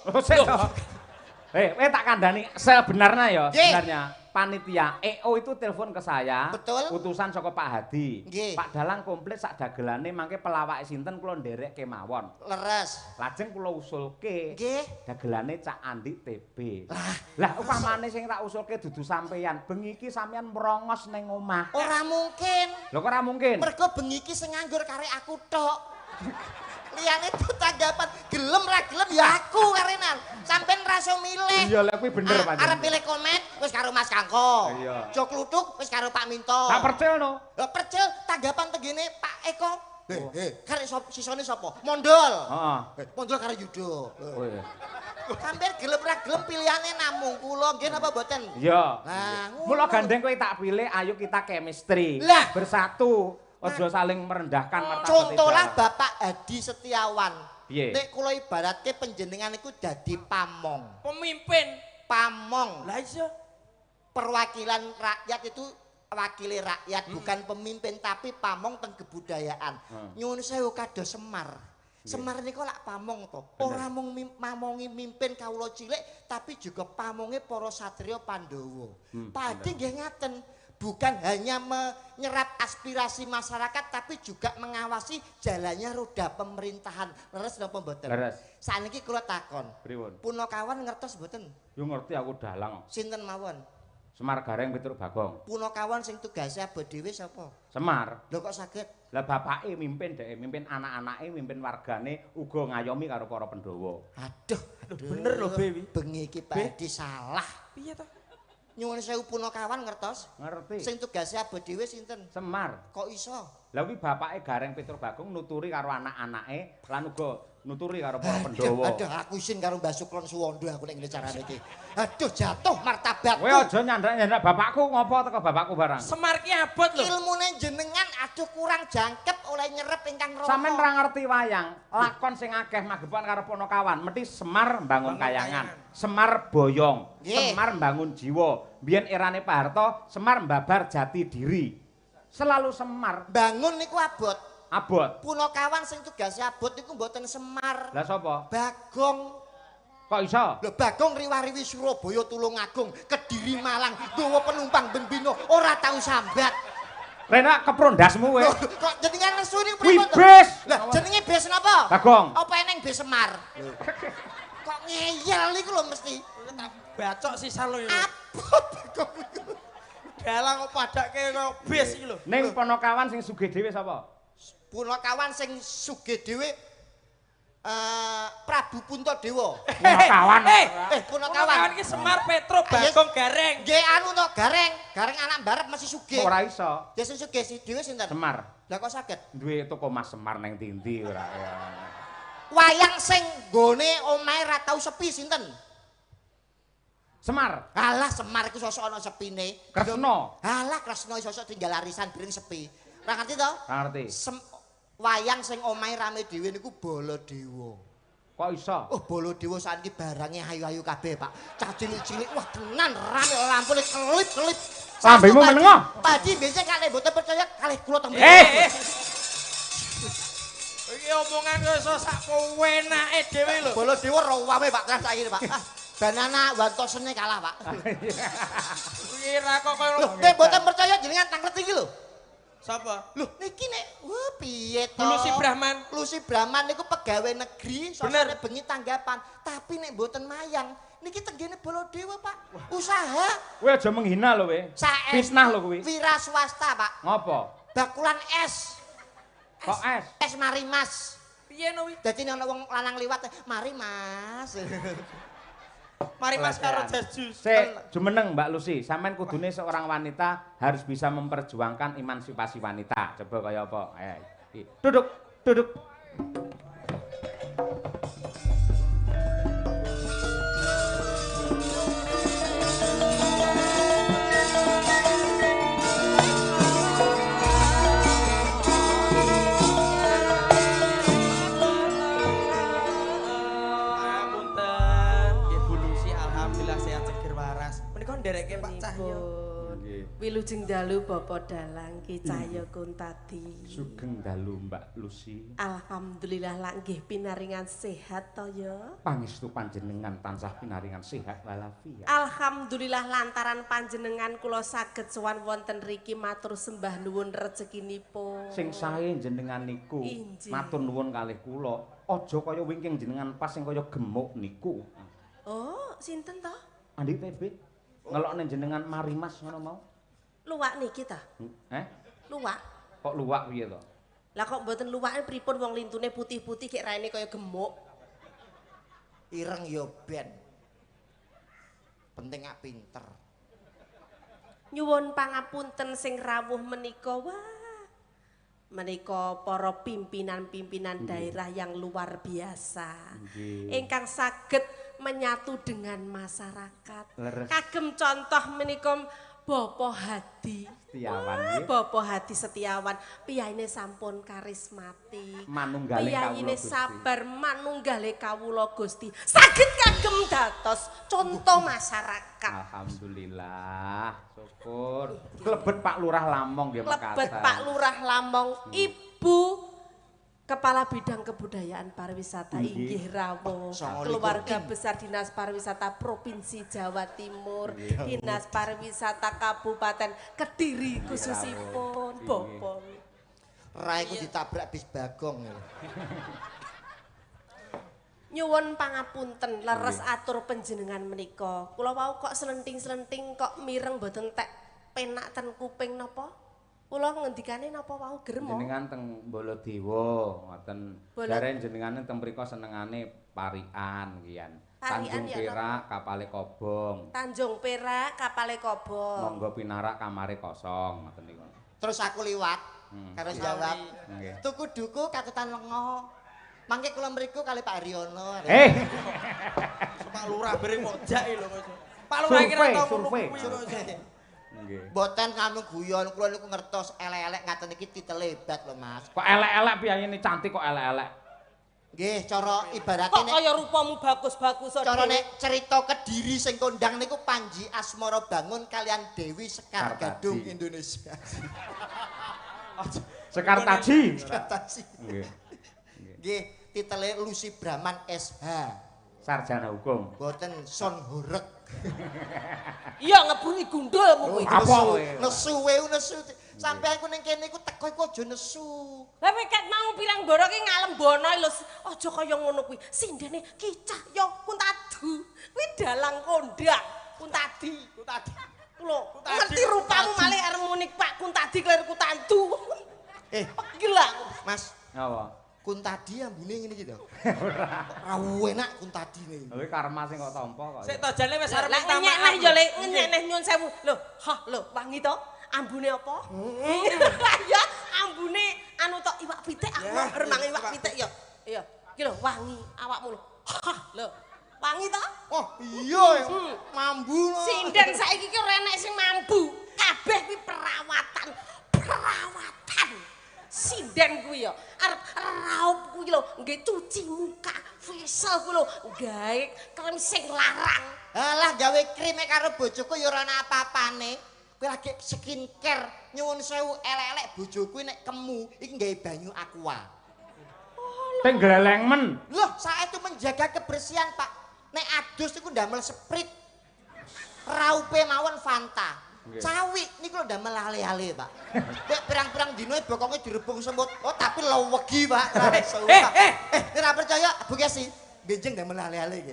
Speaker 1: Kowe tak kandhani sebenarnya ya,
Speaker 2: Nggih.
Speaker 1: sebenarnya panitia EO itu telepon ke saya.
Speaker 2: Betul.
Speaker 1: Utusan saka Pak Hadi.
Speaker 2: Nggih.
Speaker 1: Pak Dalang komplit sak dagelane mangke pelawake sinten kula nderek kemawon.
Speaker 2: Leres.
Speaker 1: Lajeng kula usulke.
Speaker 2: Nggih.
Speaker 1: Dagelane Cak Andi TB. Lah upamane sing tak usulke dudu sampeyan, bengi iki sampeyan merongos ning omah.
Speaker 2: Ora mungkin.
Speaker 1: Lho kok ora mungkin?
Speaker 2: Mergo bengi iki sing nganggur karek aku tok. Liyane tuh tanggapan gelem ra gelem ya aku karenan. Sampeyan ra iso milih.
Speaker 1: Iya lek kuwi bener Pak.
Speaker 2: Arep pilih komet wis karo Mas Kangko.
Speaker 1: Iya.
Speaker 2: Jok Lutuk wis karo Pak Minto.
Speaker 1: Tak percaya no.
Speaker 2: Lah percil tanggapan tenggene Pak Eko. Karek sisone sapa? Mondol.
Speaker 1: Heeh.
Speaker 2: Mondol karo Yudo.
Speaker 1: Oh iya.
Speaker 2: Sampeyan gelem ra gelem pilihane namung kula nggih napa mboten?
Speaker 1: Iya.
Speaker 2: Nah,
Speaker 1: Mula gandeng kowe tak pilih, ayo kita chemistry.
Speaker 2: Lah.
Speaker 1: Bersatu. Aja saling merendahkan martabat.
Speaker 2: Contohlah Bapak Hadi Setiawan.
Speaker 1: Piye?
Speaker 2: Nek kula ibaratke panjenengan iku dadi pamong.
Speaker 3: Pemimpin.
Speaker 2: Pamong.
Speaker 3: Lah iya.
Speaker 2: Perwakilan rakyat itu wakili rakyat bukan pemimpin tapi pamong teng kebudayaan. Nyuwun sewu kados Semar. Semar niku lak pamong to. Ora mung mamongi mimpin kawula cilik tapi juga pamonge para satriya Pandhawa. Padi nggih ngaten. Bukan hanya menyerap aspirasi masyarakat tapi juga mengawasi jalannya roda pemerintahan. Leres napa mboten?
Speaker 1: Leres.
Speaker 2: Saniki kula takon.
Speaker 1: Pripun?
Speaker 2: Punakawan ngertos mboten?
Speaker 1: Yo ngerti aku dalang.
Speaker 2: Sinten mawon?
Speaker 1: Semar Gareng Petruk Bagong.
Speaker 2: Punakawan sing tugase abot dhewe sapa?
Speaker 1: Semar.
Speaker 2: Lho kok saged?
Speaker 1: Lah bapake mimpin dhek, mimpin anak-anake, mimpin wargane uga ngayomi karo para Pandhawa.
Speaker 2: Aduh,
Speaker 3: bener lho Bewi.
Speaker 2: Bengi iki Pak Hadi salah.
Speaker 3: Piye to?
Speaker 2: Nyuwun sewu Punakawan ngertos?
Speaker 1: Ngerti.
Speaker 2: Sing tugase abot dhewe sinten?
Speaker 1: Semar.
Speaker 2: Kok iso?
Speaker 1: Lah kuwi bapake Gareng Petruk Bagong nuturi karo anak-anake lan uga nuturi karo para Pandhawa.
Speaker 2: Aduh, aku isin karo Mbah Suklon Suwondo aku nek ngene carane iki. Aduh, jatuh martabatku.
Speaker 1: Kowe aja nyandrak-nyandrak bapakku ngopo teko bapakku barang.
Speaker 3: Semar ki abot lho.
Speaker 2: Ilmune jenengan aduh aduh kurang jangkep oleh nyerep ingkang Rama.
Speaker 1: Sampeyan ora ngerti wayang, lakon sing akeh magepan karo Ponokawan, mesti Semar mbangun kayangan, Semar boyong,
Speaker 2: Nggih.
Speaker 1: Semar mbangun jiwa. Biyen erane Pak Harto, Semar mbabar jati diri. Selalu Semar
Speaker 2: Bangun niku abot.
Speaker 1: abot.
Speaker 2: Punakawan sing tugasnya abot niku mboten Semar.
Speaker 1: Lah sapa?
Speaker 2: Bagong.
Speaker 1: Kok iso?
Speaker 2: Lho Bagong riwariwi Surabaya Tulungagung, Kediri Malang, nggawa penumpang ben bino ora tau sambat.
Speaker 1: Rena keprondasmu kowe.
Speaker 2: Loh, kok jenengan nesu niku
Speaker 1: Kuwi
Speaker 2: pripun to?
Speaker 1: bis.
Speaker 2: Lah jenenge bis napa?
Speaker 1: Bagong.
Speaker 2: Apa eneng bis Semar? Kok ngeyel niku lho mesti.
Speaker 3: Bacok sisa lho ya.
Speaker 2: Abot Bagong niku.
Speaker 3: Dalang kok padake kaya bis iki lho.
Speaker 1: Ning Ponokawan sing sugih dhewe sapa?
Speaker 2: Punakawan sing sugih dhewe Prabu Puntadewa.
Speaker 1: Ponokawan.
Speaker 2: Punakawan.
Speaker 3: Iki Semar Petro Bagong Gareng.
Speaker 2: Nggih anu to, Gareng anak mbarep mesti sugih.
Speaker 1: Ora iso.
Speaker 2: Ya sing sugih si dhewe sinten?
Speaker 1: Semar.
Speaker 2: Lah kok saged?
Speaker 1: Duwe toko Mas Semar nang ndi ora ya.
Speaker 2: Wayang sing nggone omahe ra tau sepi sinten?
Speaker 1: Semar.
Speaker 2: Alah Semar iku sosok ana sepine.
Speaker 1: Kresna.
Speaker 2: Alah Kresna sosok tinggal arisan bring sepi. Ora ngerti to?
Speaker 1: Ora ngerti.
Speaker 2: Wayang sing omahe rame dhewe niku Baladewa.
Speaker 1: Kok iso?
Speaker 2: Oh Baladewa saiki barange ayu-ayu kabeh, Pak. Cah cilik-cilik wah tenan rame lampune kelip-kelip.
Speaker 1: Lambemu menengo.
Speaker 2: Padi biasa kalih mboten percaya kalih kula teng
Speaker 3: Iki omongan kok iso sak enake dhewe lho.
Speaker 2: Baladewa rawame Pak kelas saiki, Pak. Banana Wantosene kalah, Pak.
Speaker 3: Kuwi ra kok koyo
Speaker 2: Lho, nek mboten percaya jenengan tang ngerti iki lho.
Speaker 3: sapa?
Speaker 2: Loh, niki nek wah piye to?
Speaker 3: Lusi Brahman.
Speaker 2: Lusi Brahman niku pegawai negeri,
Speaker 3: Bener.
Speaker 2: sosone bengi tanggapan. Tapi nek mboten mayang, niki tenggene Baladewa, Pak. Usaha
Speaker 1: Kowe aja menghina lho kowe.
Speaker 2: saes
Speaker 1: Fitnah lho kowe.
Speaker 2: wira swasta, Pak.
Speaker 1: Ngopo?
Speaker 2: Bakulan es.
Speaker 1: Kok es?
Speaker 2: Es mari Mas.
Speaker 3: Piye no wi?
Speaker 2: Dadi nek ana wong lanang liwat, mari Mas.
Speaker 3: Mari Mas karo jas jus.
Speaker 1: Sik, jumeneng Mbak Lucy, sampean kudune seorang wanita harus bisa memperjuangkan emansipasi wanita. Coba kaya apa? Duduk, duduk.
Speaker 3: Ngapunten, nggih Bu Lucy alhamdulillah sehat seger waras. Menika ndereke Pak Cahyo.
Speaker 5: Wilujeng dalu Bapak Dalang Ki Cahya Kuntadi.
Speaker 1: Sugeng dalu Mbak Lucy.
Speaker 5: Alhamdulillah lak nggih pinaringan sehat to ya.
Speaker 1: Pangestu panjenengan tansah pinaringan sehat walafiat.
Speaker 5: Alhamdulillah lantaran panjenengan kula saged sowan wonten riki matur sembah nuwun rezekinipun.
Speaker 1: Sing sae jenengan niku
Speaker 5: Injih.
Speaker 1: matur nuwun kalih kula. Aja kaya wingking jenengan pas sing kaya gemuk niku.
Speaker 5: Oh, sinten to?
Speaker 1: Andi TB ngelokne jenengan mari Mas ngono mau.
Speaker 5: Luwak niki ta? Luwak.
Speaker 1: Kok luwak piye to?
Speaker 5: Lah kok mboten luwake pripun wong lintune putih-putih kek raine kaya gemuk.
Speaker 2: Ireng ya ben. Penting ak pinter.
Speaker 5: Nyuwun pangapunten sing rawuh menika wah. Menika para pimpinan-pimpinan daerah yang luar biasa.
Speaker 1: Nggih.
Speaker 5: Ingkang saged menyatu dengan masyarakat.
Speaker 1: Leres.
Speaker 5: Kagem contoh menika Bapak Hadi.
Speaker 1: Setiawan
Speaker 5: Wah,
Speaker 1: nggih.
Speaker 5: Bapak Hadi Setiawan, piyayine sampun karismatik.
Speaker 1: Manunggale
Speaker 5: Piyayine
Speaker 1: kawula Gusti.
Speaker 5: sabar manunggale kawula Gusti. Saged kagem dados contoh masyarakat.
Speaker 1: Alhamdulillah, syukur. Klebet Pak Lurah Lamong nggih mekaten.
Speaker 5: Lebet Pak Lurah Lamong, Ibu Kepala Bidang Kebudayaan Pariwisata
Speaker 1: Nggih.
Speaker 5: inggih rawuh. Keluarga besar Dinas Pariwisata Provinsi Jawa Timur, Dinas Pariwisata Kabupaten Kediri khususipun, Bapak.
Speaker 2: Raiku ditabrak bis Bagong.
Speaker 5: Nyuwun pangapunten leres atur panjenengan menika. Kula wau kok selenting-selenting kok mireng mboten tek penak ten kuping napa? Kula ngendikane napa wau grem.
Speaker 1: Jenengan teng Baladewa ngoten.
Speaker 5: Bala-
Speaker 1: Jare jenengane teng mriku senengane parikan kian.
Speaker 5: Parikan
Speaker 1: Tanjung
Speaker 5: ya,
Speaker 1: Perak kapale kobong.
Speaker 5: Tanjung Perak kapale kobong.
Speaker 1: Monggo pinarak kamare kosong ngoten niku.
Speaker 2: Terus aku liwat karo jawab.
Speaker 1: Nggih.
Speaker 2: Tuku duku kaketan lengo. Mangke kula mriku kali Pak Haryono.
Speaker 3: Pak Lurah bering kok jak lho Mas. Pak Lurah kira tau ngono
Speaker 1: Survei.
Speaker 3: kuwi kok.
Speaker 1: Nggih.
Speaker 2: Mboten kami guyon, kula niku ngertos elek-elek ngaten iki titelebat lho Mas.
Speaker 1: Kok elek-elek piyayene cantik kok elek-elek.
Speaker 2: Nggih, cara ibarate
Speaker 5: Kok
Speaker 2: nek
Speaker 5: kaya rupamu bagus-bagus
Speaker 2: cara nek cerita Kediri sing kondang niku Panji Asmara Bangun kalian Dewi Sekar
Speaker 1: Kartadi.
Speaker 2: Gadung Indonesia.
Speaker 1: Sekartaji.
Speaker 2: Kartasi.
Speaker 1: Nggih.
Speaker 2: Nggih, titele Lucy Brahman SH.
Speaker 1: Sarjana hukum.
Speaker 2: Mboten Son Horek.
Speaker 5: Iya ngebuni gundulmu kuwi.
Speaker 1: Apa kowe?
Speaker 2: Nesu wew nesu. Sampeyan ku ning kene iku teko iku aja nesu.
Speaker 5: Lah ket mau pirang boro ki ngalembono lho. Aja kaya ngono kuwi. Sindene kicah ya Kuntadu. Kuwi dalang kondang. Kuntadi. Lho, ngerti rupamu malih arep muni Pak Kuntadi klir Kutandu. Gila.
Speaker 2: Mas,
Speaker 1: Apa?
Speaker 2: Kuntadi ambune ngene iki to. Ora enak Kuntadine.
Speaker 1: Lha karma sing kok tampa kok.
Speaker 3: Sik to jane wis arep
Speaker 5: Lah
Speaker 3: minta
Speaker 5: ngenyek
Speaker 3: maaf.
Speaker 5: neh ya le, ngenyek neh nyun sewu. Lho, lho, wangi to? Ambune apa? Ya, ambune anu to iwak pitik aku ger mangan iwak pitik ya. Iya, iki lho wangi awakmu lho. Lho, wangi to?
Speaker 2: Oh, iya. Mambu.
Speaker 5: Sinden saiki ki ora enek sing mambu. Kabeh kuwi perawatan. Sinden kuwi ya arep raup kuwi lho, nggih cuci muka, facial kuwi lho, gawe krem sing larang.
Speaker 2: Alah gawe krim karo bojoku ya ora ana apa-apane. Kowe lagi skincare nyuwun sewu elek-elek bojoku nek kemu iki gawe banyu aqua.
Speaker 1: Teng gleleng men.
Speaker 2: Loh, saya itu menjaga kebersihan, Pak. Nek adus niku ndamel sprit. Raupe mawon Fanta.
Speaker 1: Nggih.
Speaker 2: Cawi niku lho ndamel ale-ale, Pak. Nek pirang-pirang dino bokonge direbung semut. Oh, tapi lewegi, Pak. Ora percaya, Bu Kesi. Benjing ndamel ale-ale iki.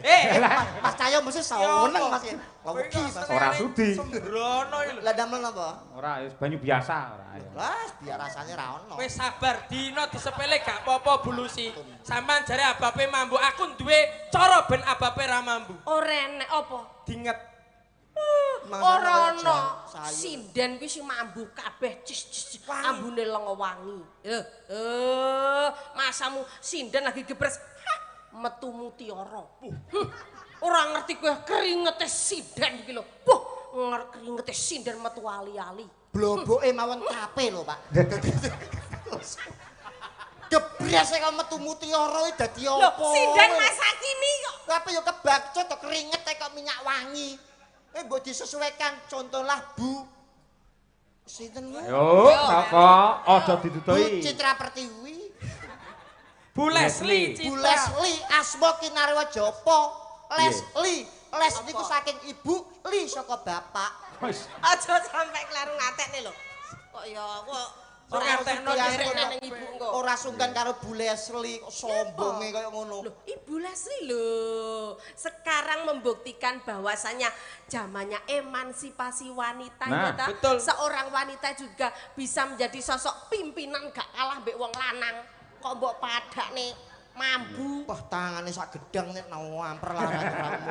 Speaker 2: Mas Cahyo mesti seneng Mas. Lewegi, Mas.
Speaker 1: Ora sudi.
Speaker 3: Sembrono iki lho.
Speaker 2: Lah ndamel napa?
Speaker 1: Ora wis banyu biasa ora.
Speaker 2: Lah, biar rasanya ra ono.
Speaker 3: Wis sabar, dino disepele gak apa-apa bulusi. Sampeyan jare abape mambu, aku duwe cara ben abape ra mambu.
Speaker 5: Ora enek apa?
Speaker 3: Dinget.
Speaker 5: Ora ana. Sinden kuwi sing mambu kabeh cis ambune lenga wangi. Masamu sinden lagi gebres metu mutiara. Ora ngerti kowe keringete sinden iki lho. Keringete sinden metu ali-ali.
Speaker 2: Bloboke mawon tape lho, Pak. Gebres kok metu mutiara iki dadi
Speaker 5: Lho,
Speaker 2: apa?
Speaker 5: sinden masa kini kok.
Speaker 2: Apa ya kebakcut kok keringet kok minyak wangi. Mbok disesuaikan contohlah Bu sinten Bu?
Speaker 1: Yo, sapa? Aja
Speaker 2: Bu
Speaker 1: didudoi.
Speaker 2: Citra Pertiwi.
Speaker 3: Bu Leslie,
Speaker 2: Bu
Speaker 3: Citra.
Speaker 2: Leslie Asma Kinarwa Japa. Leslie, Les niku saking ibu, Li saka bapak.
Speaker 1: Wis.
Speaker 5: Aja sampai kleru ngatekne lho. Kok ya kok
Speaker 3: Kok
Speaker 5: ora
Speaker 3: ngatekno
Speaker 5: ngerti
Speaker 3: dhisik
Speaker 5: ning ibu engko.
Speaker 2: Ora sungkan karo Bu Leslie kok sombonge kaya ngono.
Speaker 5: Loh, Ibu Leslie loh. Sekarang membuktikan bahwasanya zamannya emansipasi wanita
Speaker 1: Nah,
Speaker 5: ya ta?
Speaker 3: betul.
Speaker 5: Seorang wanita juga bisa menjadi sosok pimpinan gak kalah mbek wong lanang. Kok mbok padakne mambu.
Speaker 2: Wah, tangane sak gedang nek ngamper larat ramu.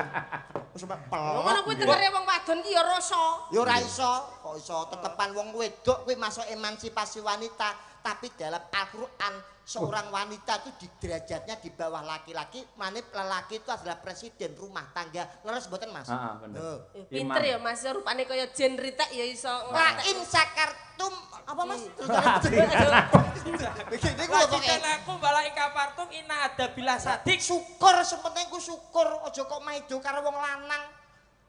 Speaker 2: Wis sampe
Speaker 5: Ngono
Speaker 2: pelok.
Speaker 5: kuwi dengere wong wadon ki ya rasa.
Speaker 2: Ya ora iso, kok iso tetepan wong wedok kuwi masuk emansipasi wanita, tapi dalam Al-Qur'an seorang wanita itu di derajatnya di bawah laki-laki, manip lelaki itu adalah presiden rumah tangga. Leres mboten, Mas?
Speaker 1: Heeh, bener.
Speaker 2: Loh.
Speaker 5: Pinter ya Mas, rupane kaya jen ritek ya iso.
Speaker 2: Wa in sakartum apa Mas? Begini ku
Speaker 3: Lanjutkan
Speaker 2: pokoke
Speaker 3: aku balai kapartum ina ada bila sadik.
Speaker 2: syukur sementing ku syukur aja kok maido karo wong lanang.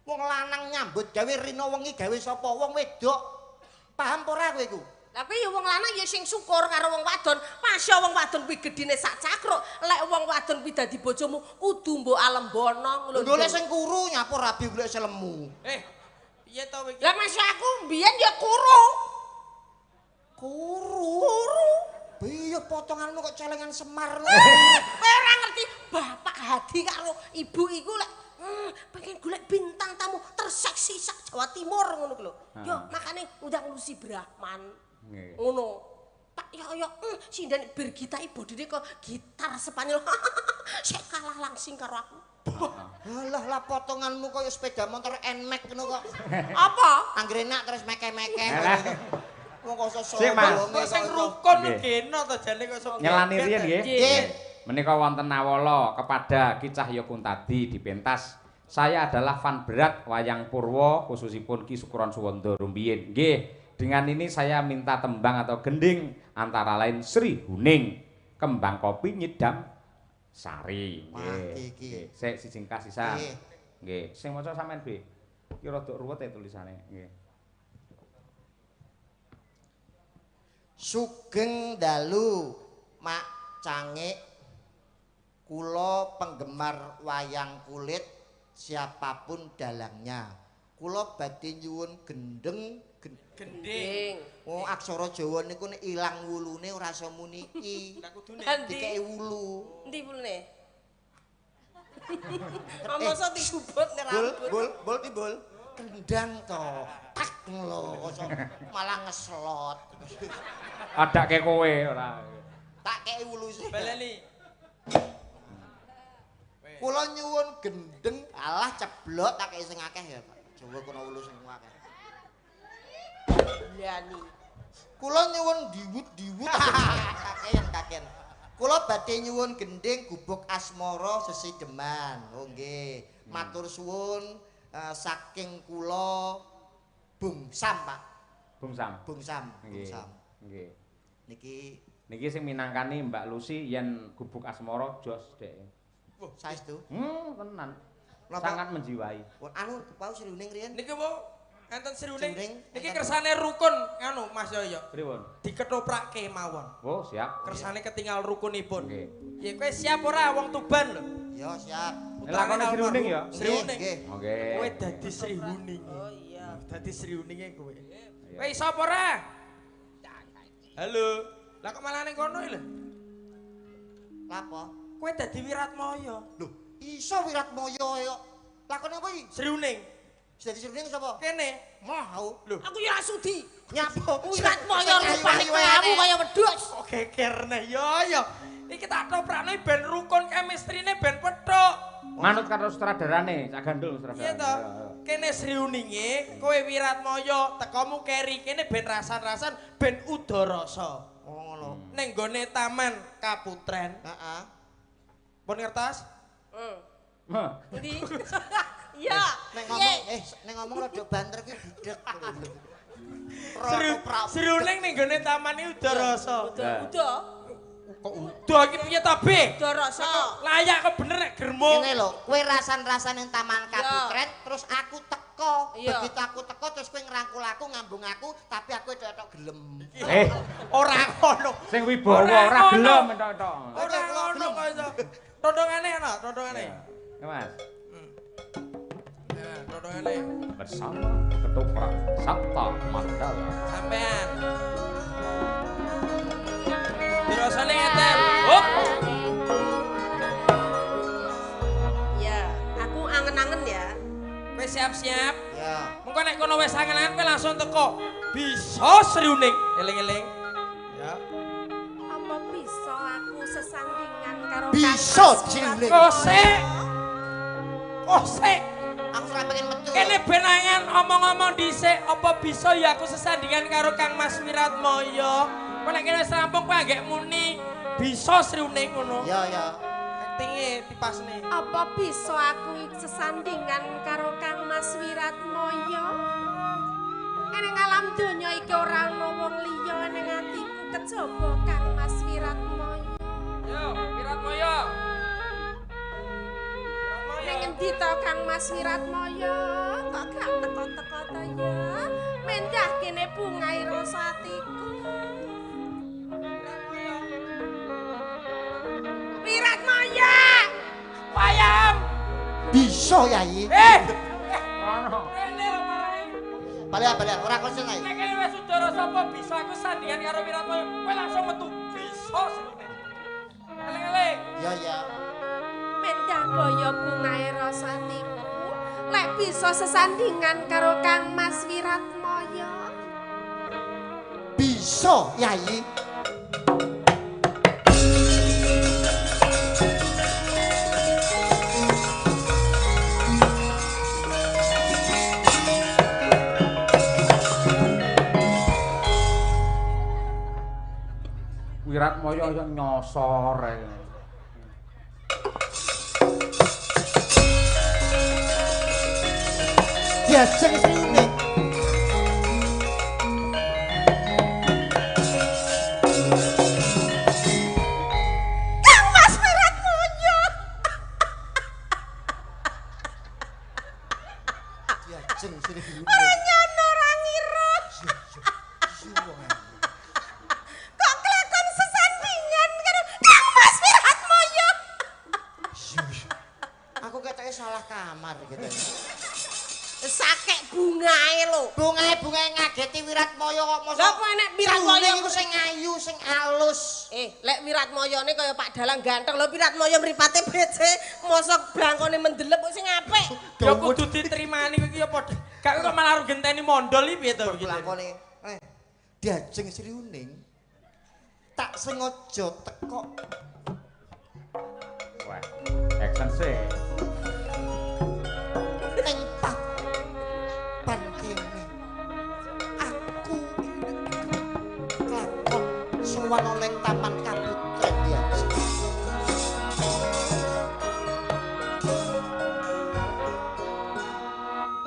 Speaker 2: Wong lanang nyambut gawe rino wengi gawe sapa? Wong wedok. Paham apa ora kowe iku?
Speaker 5: Lah kuwi ya wong lanang ya sing syukur karo wong wadon. Masya wong wadon kuwi gedine sak cakruk. Lek wong wadon kuwi dadi bojomu kudu mbok alembono ngono.
Speaker 2: Ndole sing kuru nyapu rabi golek selemu.
Speaker 3: Piye to iki?
Speaker 5: Lah masya aku mbiyen ya kuru.
Speaker 2: Kuru. Piye potonganmu kok celengan Semar.
Speaker 5: Kowe ora ngerti bapak Hadi karo ibu iku lek pengen golek bintang tamu terseksi sak Jawa Timur ngono ku lho. Yo makane undang Lucy Brahman.
Speaker 1: Nggih.
Speaker 5: Ngono. Pak ya sinden bergitai bodine kok gitar Spanyol. Sik kalah langsing karo aku.
Speaker 2: Alah lah potonganmu kaya sepeda motor NMAX ngono kok.
Speaker 5: Apa?
Speaker 2: Anggere nak terus meke-meke. Wong kok
Speaker 1: Sik, Mas.
Speaker 3: Kok sing rukun
Speaker 1: Nggih.
Speaker 3: geno to jane kok sok.
Speaker 1: Nyelani riyen nggih.
Speaker 2: Nggih.
Speaker 1: Menika wonten awala kepada Ki Cahya Kuntadi dipentas Saya adalah fan berat wayang Purwo khususipun Ki Sukron Suwondo rumiyin. Nggih, dengan ini saya minta tembang atau gending antara lain Sri Huning, Kembang Kopi Nyidam Sari. Nggih. Sik siji kasisan. Nggih, sing maca sampean B. Ki rada ruwet ya tulisane. Nggih.
Speaker 2: Sugeng dalu Mak Cangik, kula penggemar wayang kulit siapapun dalangnya. Kula badhe nyuwun gendeng
Speaker 3: Gending.
Speaker 2: Oh, aksara Jawa niku nek ilang wulune ora iso muni i.
Speaker 3: Lah kudune.
Speaker 2: Dikeki wulu.
Speaker 5: Endi wulune? Amoso digubut nek rambut.
Speaker 2: Bol ki bol. Kendang to. Tak lho, malah ngeslot.
Speaker 1: Adake kowe ora.
Speaker 2: Tak kei wulu sih.
Speaker 3: Baleni.
Speaker 2: Kula nyuwun gendeng, alah ceblok tak kei sing akeh ya, Pak. Jawa kono wulu sing akeh.
Speaker 5: Lani.
Speaker 2: Kula nyuwun diwut-diwut. Kaken. Kula badhe nyuwun gending gubuk asmara sesideman. Oh nggih. Matur suwun saking kula Bung Sam, Pak.
Speaker 1: Bung Sam. Nggih. Niki sing minangkani Mbak Lucy yen gubuk asmara jos dek.
Speaker 2: Saestu.
Speaker 1: Tenan.
Speaker 2: Napa?
Speaker 1: Sangat menjiwai.
Speaker 2: Anu pau Sri Huning riyen.
Speaker 3: Niki wo enten Sri Huning. Niki
Speaker 2: enten.
Speaker 3: kersane rukun anu Mas Yoyo.
Speaker 1: Pripun?
Speaker 3: Diketoprake mawon.
Speaker 1: Oh, siap.
Speaker 3: Kersane ketinggal rukunipun.
Speaker 1: Nggih.
Speaker 3: Ya kowe siap ora wong Tuban lho?
Speaker 2: Ya siap.
Speaker 1: Lakone Sri Huning ya?
Speaker 3: Sri Huning.
Speaker 2: Nggih.
Speaker 1: Oke.
Speaker 3: Kowe dadi Sri Huning.
Speaker 5: Oh iya.
Speaker 3: Dadi Sri Huninge kowe. Kowe iso apa ora? Halo. Lah kok malah ning kono lho?
Speaker 2: Lapo?
Speaker 3: Kowe dadi Wiratmaya.
Speaker 2: Lho, iso Wiratmaya kok. Lakone apa iki?
Speaker 3: Sri Huning.
Speaker 2: Dadi Sri Huning sapa?
Speaker 3: Kene.
Speaker 2: Mau.
Speaker 3: Lho.
Speaker 5: Aku ya sudi.
Speaker 2: Nyapa?
Speaker 5: Wiratmaya rupane kamu kaya wedhus.
Speaker 3: Kok gekerne yo. Iki tak toprakne ben rukun chemistry-ne ben pethuk.
Speaker 1: Manut karo sutradarane, Cak Gandul sutradarane.
Speaker 3: Iya to. Kene Sri Huninge, kowe Wiratmaya, tekomu keri kene ben rasan-rasan ben udarasa.
Speaker 2: Oh ngono.
Speaker 3: Ning gone Taman Kaputren.
Speaker 2: Heeh.
Speaker 3: Pun ngertos?
Speaker 1: Heh.
Speaker 5: Endi? Iya.
Speaker 2: Nek ngomong rada banter ki budek.
Speaker 3: Sri Huning ning gone taman iki udarasa.
Speaker 5: Udah.
Speaker 3: Kok udah iki piye ta, Be?
Speaker 5: Udah rasa.
Speaker 3: Layak kok bener nek germo.
Speaker 2: Ngene lho, kowe rasan-rasan ning Taman Kaputren, terus aku teko.
Speaker 5: Iya.
Speaker 2: Begitu aku teko terus kowe ngrangkul aku, ngambung aku, tapi aku tok gelem.
Speaker 3: Ora ngono.
Speaker 1: Sing wibawa ora gelem entok-entok.
Speaker 3: Ora ngono kok iso. Tondongane ana, tondongane.
Speaker 1: Ya, Mas.
Speaker 3: Nah, tondongane.
Speaker 1: Bersama ketoprak Sabta Mandala.
Speaker 3: Sampean. Dirasane ngeten. Hop.
Speaker 5: Ya, aku angen-angen ya.
Speaker 3: Kowe siap-siap.
Speaker 2: Ya.
Speaker 3: Mengko nek kono wis angen-angen kowe langsung teko. Bisa Sri Huning. Eling-eling. Ya.
Speaker 5: Apa bisa aku sesandingan karo
Speaker 2: Bisa,
Speaker 5: Kang Mas
Speaker 2: Cilik.
Speaker 5: Wiratmaya?
Speaker 3: Kosek.
Speaker 2: Aku ora pengen metu.
Speaker 3: Kene benangan omong-omong dhisik, apa bisa ya aku sesandingan karo Kang Mas Wiratmaya? Kok nek kene wis rampung kowe anggek muni bisa Sri Huning ngono.
Speaker 2: Ya.
Speaker 3: Aktinge dipasne.
Speaker 5: Apa bisa aku sesandingan karo Kang Mas Wiratmaya? Ning alam donya iki ora ana wong liya ning atiku kejaba Kang Mas Wiratmaya.
Speaker 3: Yo, Wiratmaya.
Speaker 5: Ning endi to Kang Mas Wiratmaya? Kok gak teko-teko to ya? Mendah kene bungai rasa atiku. Wiratmaya!
Speaker 3: Wayang.
Speaker 2: Bisa, Yai.
Speaker 1: Ono.
Speaker 3: Rene lho marahe.
Speaker 2: Balik, ora konsen ae.
Speaker 3: Nek kene wis udara sapa bisa aku sandingan karo Wiratmaya. Kowe langsung metu bisa Sri Huning. Eling-eling.
Speaker 2: Ya.
Speaker 5: Mendah kaya bungae rasa atiku. Lek bisa sesandingan karo Kang Mas Wiratmaya.
Speaker 2: Bisa, Yai.
Speaker 1: Wiratmaya yo nyosor ae.
Speaker 2: Diajeng Sriuning.
Speaker 5: Kang Mas Wiratmoyo.
Speaker 2: Diajeng Sriuning.
Speaker 5: Ora nyono ora ngira. Kok kelakon sesandingan karo Kang Mas Wiratmoyo.
Speaker 2: Aku ketoke salah kamar gitu.
Speaker 5: Sakek bungae lho.
Speaker 2: Bungae ngageti Wiratmoyo kok mosok.
Speaker 5: Lah kok enek Wiratmoyo
Speaker 2: iku sing ayu, sing alus.
Speaker 5: Lek Wiratmoyone kaya Pak Dalang ganteng lho Wiratmoyo mripate becik, mosok brangkone mendelep kok sing apik.
Speaker 3: Ya kudu diterimani iki ya padha. Gak kok malah genteni mondol iki piye to iki.
Speaker 2: Lakone Diajeng Sriuning tak sengaja teko.
Speaker 1: Wah, action sih.
Speaker 2: Ning papan kene aku lakon sowan ning Taman Kaputren Diajeng.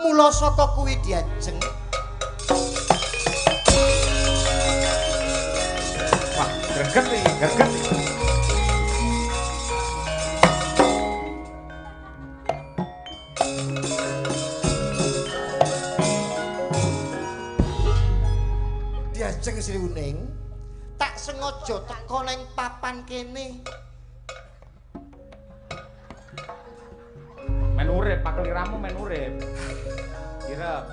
Speaker 2: Mula saka kuwi Diajeng
Speaker 1: Wah, greget iki, greget iki.
Speaker 2: Diajeng Sriuning tak sengaja teko ning papan kene
Speaker 1: Men urip, pakeliramu men urip. Kira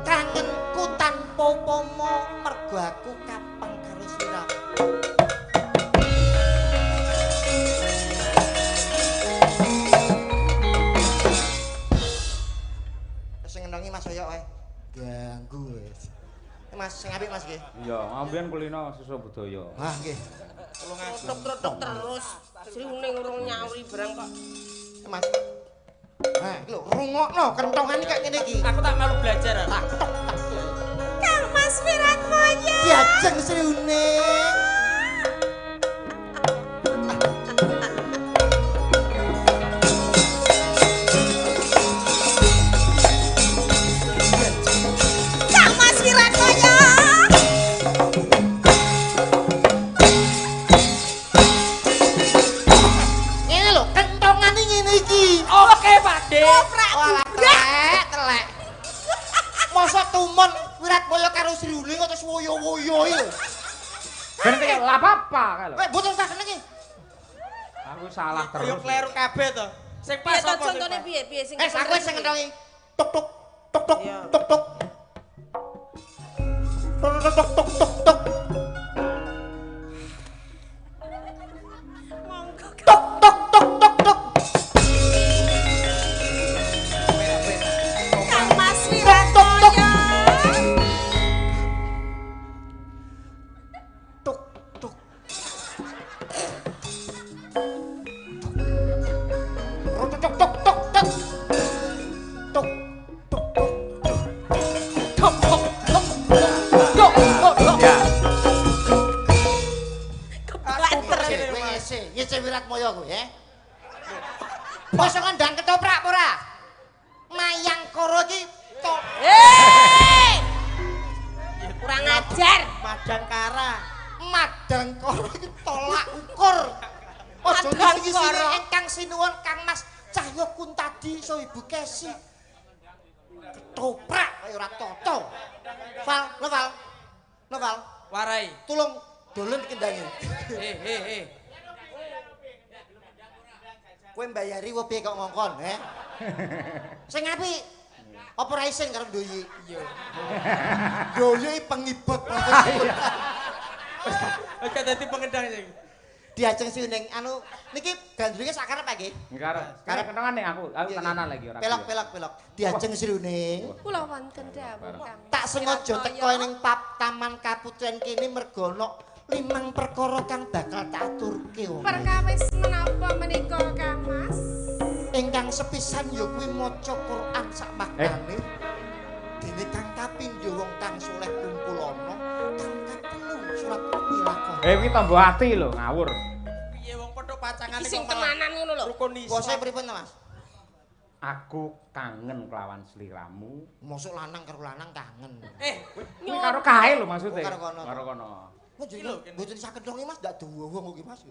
Speaker 2: kangenku tanpa upama mergo aku kapang karo sliramu. Sing ngenongi Mas Hoyok wae. Ganggu wis. Mas sing apik Mas nggih.
Speaker 1: iya, ambiyen kulino susu budaya.
Speaker 2: Ah nggih.
Speaker 5: Tok terus. Sriuning urung nyauri barang kok.
Speaker 2: Mas. Lho, rungokno kentongan iki kaya ngene iki.
Speaker 3: Aku tak malu belajar.
Speaker 2: Tak tok tak.
Speaker 5: Kang Mas Wiratmoyo.
Speaker 2: Diajeng Sriuning.
Speaker 5: Kang Mas Wiratmoyo.
Speaker 2: Ngene lho, kentongane ngene iki.
Speaker 3: Oke, Pakde.
Speaker 2: Walah telek. Mosok tumon Wiratmoyo karo Sriuning kok terus woyo-woyo iki lho.
Speaker 1: Ben iki lha apa kae lho.
Speaker 2: Kowe mboten tak seneng iki.
Speaker 1: Aku salah
Speaker 3: Yo
Speaker 1: terus.
Speaker 3: kleru kabeh to. Sing
Speaker 5: Piye
Speaker 3: pas
Speaker 5: to
Speaker 3: apa sing
Speaker 5: contone
Speaker 3: pas?
Speaker 5: piye sing
Speaker 2: Aku sing ngentongi. Tuk tuk tuk tuk
Speaker 5: Iya.
Speaker 2: tuk tuk. Tuk tuk tuk tuk tuk tuk.
Speaker 5: monggo
Speaker 2: Tuk tuk tuk tuk tuk.
Speaker 5: Kang Mas Wiratmoyo.
Speaker 2: Tuk tuk. Tuk tuk tuk tuk tuk. Tuk tuk tuk. Tuk tuk tuk. Tuk tuk tuk.
Speaker 1: Ya.
Speaker 5: Keplater.
Speaker 2: Ngece Wiratmoyo kuwi ya. Mosok ndang ketoprak apa ora? Mayang koro iki to.
Speaker 5: Kurang ajar.
Speaker 3: Madang Kara.
Speaker 2: Madang koro iki tolak ukur. Aja
Speaker 5: Madang
Speaker 2: ngisi-ngisine
Speaker 5: koro.
Speaker 2: ingkang sinuwun Kang Mas Cahyo Kuntadi so Ibu Kesi. Ketoprak kaya ora toto. Val, Val. Val,
Speaker 3: Warai.
Speaker 2: tulung dolen kendangi.
Speaker 3: He.
Speaker 2: Kowe mbayari wae piye kok ngongkon, Sing apik. Apa ora isin karo Ndoyi?
Speaker 3: Iya.
Speaker 2: Ndoyi pengibot.
Speaker 3: Oke dadi pengendang sing.
Speaker 2: Diajeng Sriuning anu niki gandrunge sak karep nggih.
Speaker 1: Karep kentongan nih aku tenanan lagi ora.
Speaker 2: Pelok. Diajeng Sriuning.
Speaker 5: Kula wonten dawuh Kang.
Speaker 2: Tak sengaja teko ning Taman Kaputren kene mergo ana 5 perkara kang bakal tak aturke.
Speaker 5: Perkawis menapa menika Kang Mas?
Speaker 2: Ingkang sepisan ya kuwi maca Quran sak maknane. Dene kang kapindho wong kang saleh kumpul ana, kang katelu surat Al-Ilaqah.
Speaker 1: Kuwi tombo ati lho, ngawur.
Speaker 3: Piye wong padha pacangane
Speaker 5: Iki sing tenanan ngono lho.
Speaker 3: rukun iso.
Speaker 2: Kuwasa pripun, Mas?
Speaker 1: Aku kangen kelawan sliramu.
Speaker 2: Mosok lanang karo lanang kangen.
Speaker 1: Kuwi karo kae lho maksude.
Speaker 2: Karo kono.
Speaker 1: Karo kono.
Speaker 2: Mboten saged dong Mas, ndak duwung iki Mas.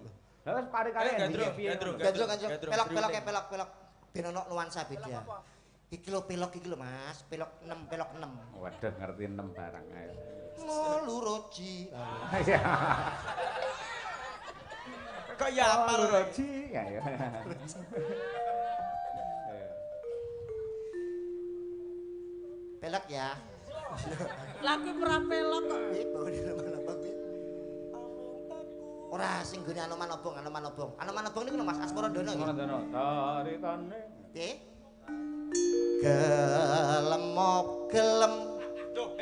Speaker 1: Lah wis pare-pare
Speaker 3: Gandrung,
Speaker 1: piye.
Speaker 2: Gandrung. Pelok. Ben ono nuansa beda. Iki lho pelok iki lho Mas, pelok 6.
Speaker 1: Waduh ngerti 6 barang ae.
Speaker 2: Moluroji.
Speaker 3: Kok ya apa lho?
Speaker 1: Roji ayo.
Speaker 2: Pelok ya.
Speaker 5: Laki ora pelok kok.
Speaker 2: Iku mana Bang? Ora sing gone Anoman Obong. Anoman Obong niku lho Mas Asmara Dono.
Speaker 1: Ngono dono. Taritane.
Speaker 2: Nggih. Gelem gelem.
Speaker 3: Duh,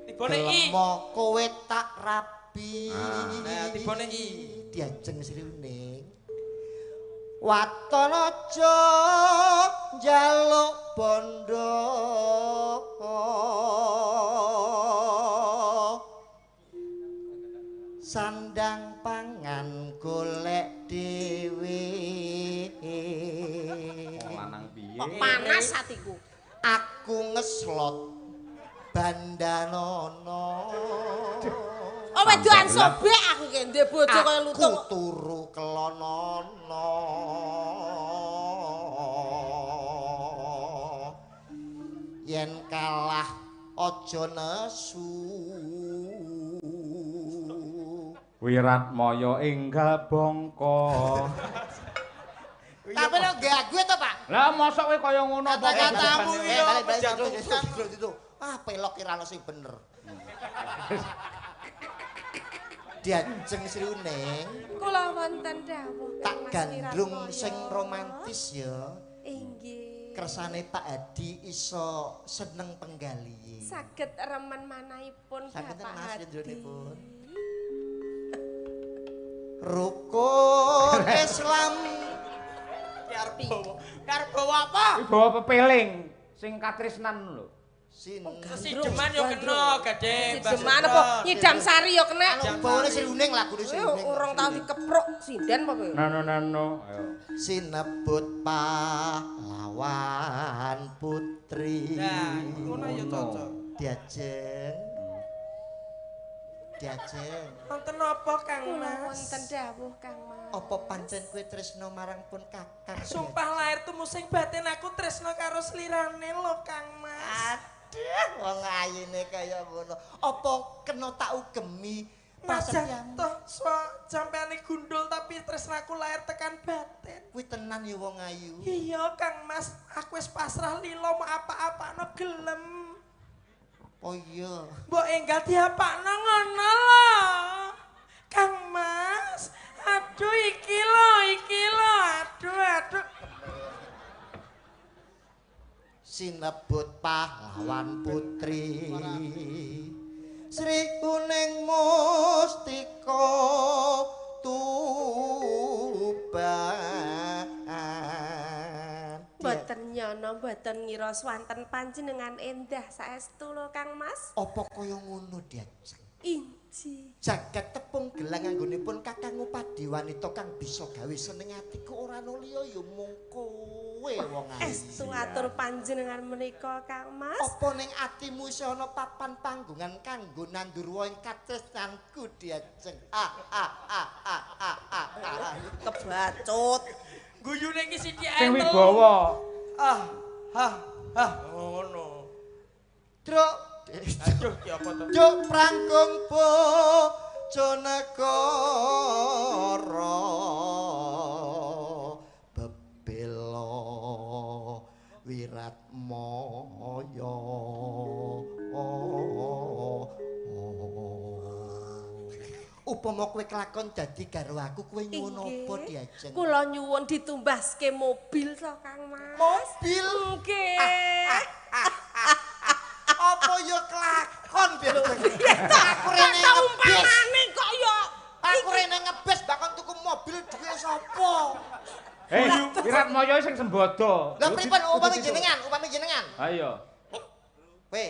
Speaker 3: tibone i.
Speaker 2: Gelem kowe tak rapi.
Speaker 3: Nah, tibone i.
Speaker 2: Diajeng sriuning. Waton aja njaluk bondo. Sandang pangan golek dhewe.
Speaker 1: Lanang piye?
Speaker 5: Kok panas atiku.
Speaker 2: Aku ngeslot bandanono.
Speaker 5: Oh wedokan sobek aku ki ndek bojo kaya lutung.
Speaker 2: Aku turu kelonono. Yen kalah aja nesu.
Speaker 1: Wiratmaya enggal bangka.
Speaker 2: Tapi lo gagu to, Pak?
Speaker 1: Lah mosok kowe kaya ngono apa
Speaker 3: Kata-katamu iki yo
Speaker 2: Itu. Ah, pelok kira ono sing bener. Diajeng sriuning
Speaker 5: Kula wonten dawuh.
Speaker 2: tak gandrung sing romantis ya.
Speaker 5: Inggih.
Speaker 2: Kersane Pak Hadi iso seneng penggali.
Speaker 5: Saged remen manahipun
Speaker 2: Saged
Speaker 5: Bapak
Speaker 2: Mas
Speaker 5: Hadi.
Speaker 2: Yendronipun. Rukun Islam
Speaker 3: Karep bawa apa?
Speaker 1: Iki bawa pepeling sing katresnan lho.
Speaker 2: sin.
Speaker 3: Sideman yo kena, Gading.
Speaker 5: Sideman apa? Nyidam sari yo kena.
Speaker 2: Anu bawane sriuning lagune sriuning.
Speaker 5: Urung tau dikepruk sinden apa kowe?
Speaker 1: Nano. Ayo.
Speaker 2: Sinebut pahlawan putri.
Speaker 3: Nah, ngono ya cocok.
Speaker 2: Diajeng.
Speaker 3: Wonten apa Kang
Speaker 5: Kula
Speaker 3: Mas?
Speaker 5: wonten dawuh Kang Mas.
Speaker 2: Apa pancen kowe tresno marang pun kakang?
Speaker 3: Sumpah lahir tumusing batin aku tresno karo slirane lho Kang Mas.
Speaker 2: Aduh, wong ayune kaya ngono. Apa kena tak ugemi
Speaker 3: Pasan toh sampeane gundul tapi tresnaku lahir tekan batin.
Speaker 2: kuwi tenan ya wong ayu.
Speaker 3: Iya Kang Mas, aku wis pasrah lilo mau apa-apano gelem.
Speaker 2: Oh iya.
Speaker 3: Mbok enggal diapakno ngono lho. Kang Mas, aduh iki lho, aduh.
Speaker 2: Sinebut pahlawan putri Sri Kuning Mustika Tuban.
Speaker 5: Mboten nyono, mboten ngira swanten panjenengan endah saestu lho Kang Mas.
Speaker 2: Apa kaya ngono diajeng?
Speaker 5: Inji.
Speaker 2: Jagat tepung gelang anggonipun Kakang Upadi wanita kang bisa gawe seneng atiku ora ana liya ya mung kowe wong ayu.
Speaker 5: Estu atur panjenengan menika Kang Mas.
Speaker 2: Apa ning atimu isih ana papan panggungan kanggo nandur ing katresnanku diajeng.
Speaker 5: Kebacut.
Speaker 3: Guyune iki sithik
Speaker 1: Sing wibawa.
Speaker 3: Ngono.
Speaker 2: Truk
Speaker 3: Aduh ki apa to?
Speaker 2: Juk prangkung Bojonegoro bebelo Wiratmaya. Upama kowe kelakon dadi karo aku kowe ngono apa diajeng?
Speaker 5: Kula nyuwun ditumbaske mobil to Kang Mas.
Speaker 2: Mobil?
Speaker 5: Nggih.
Speaker 2: Apa ya kelakon diajeng? Aku rene
Speaker 5: Kok
Speaker 2: ngebis.
Speaker 5: umpamane kok ya
Speaker 2: Aku rene ngebis bakon tuku mobil duwe sapa?
Speaker 1: Wiratmaya sing sembodo.
Speaker 2: Lah pripun upami jenengan?
Speaker 1: Ayo.
Speaker 2: Kowe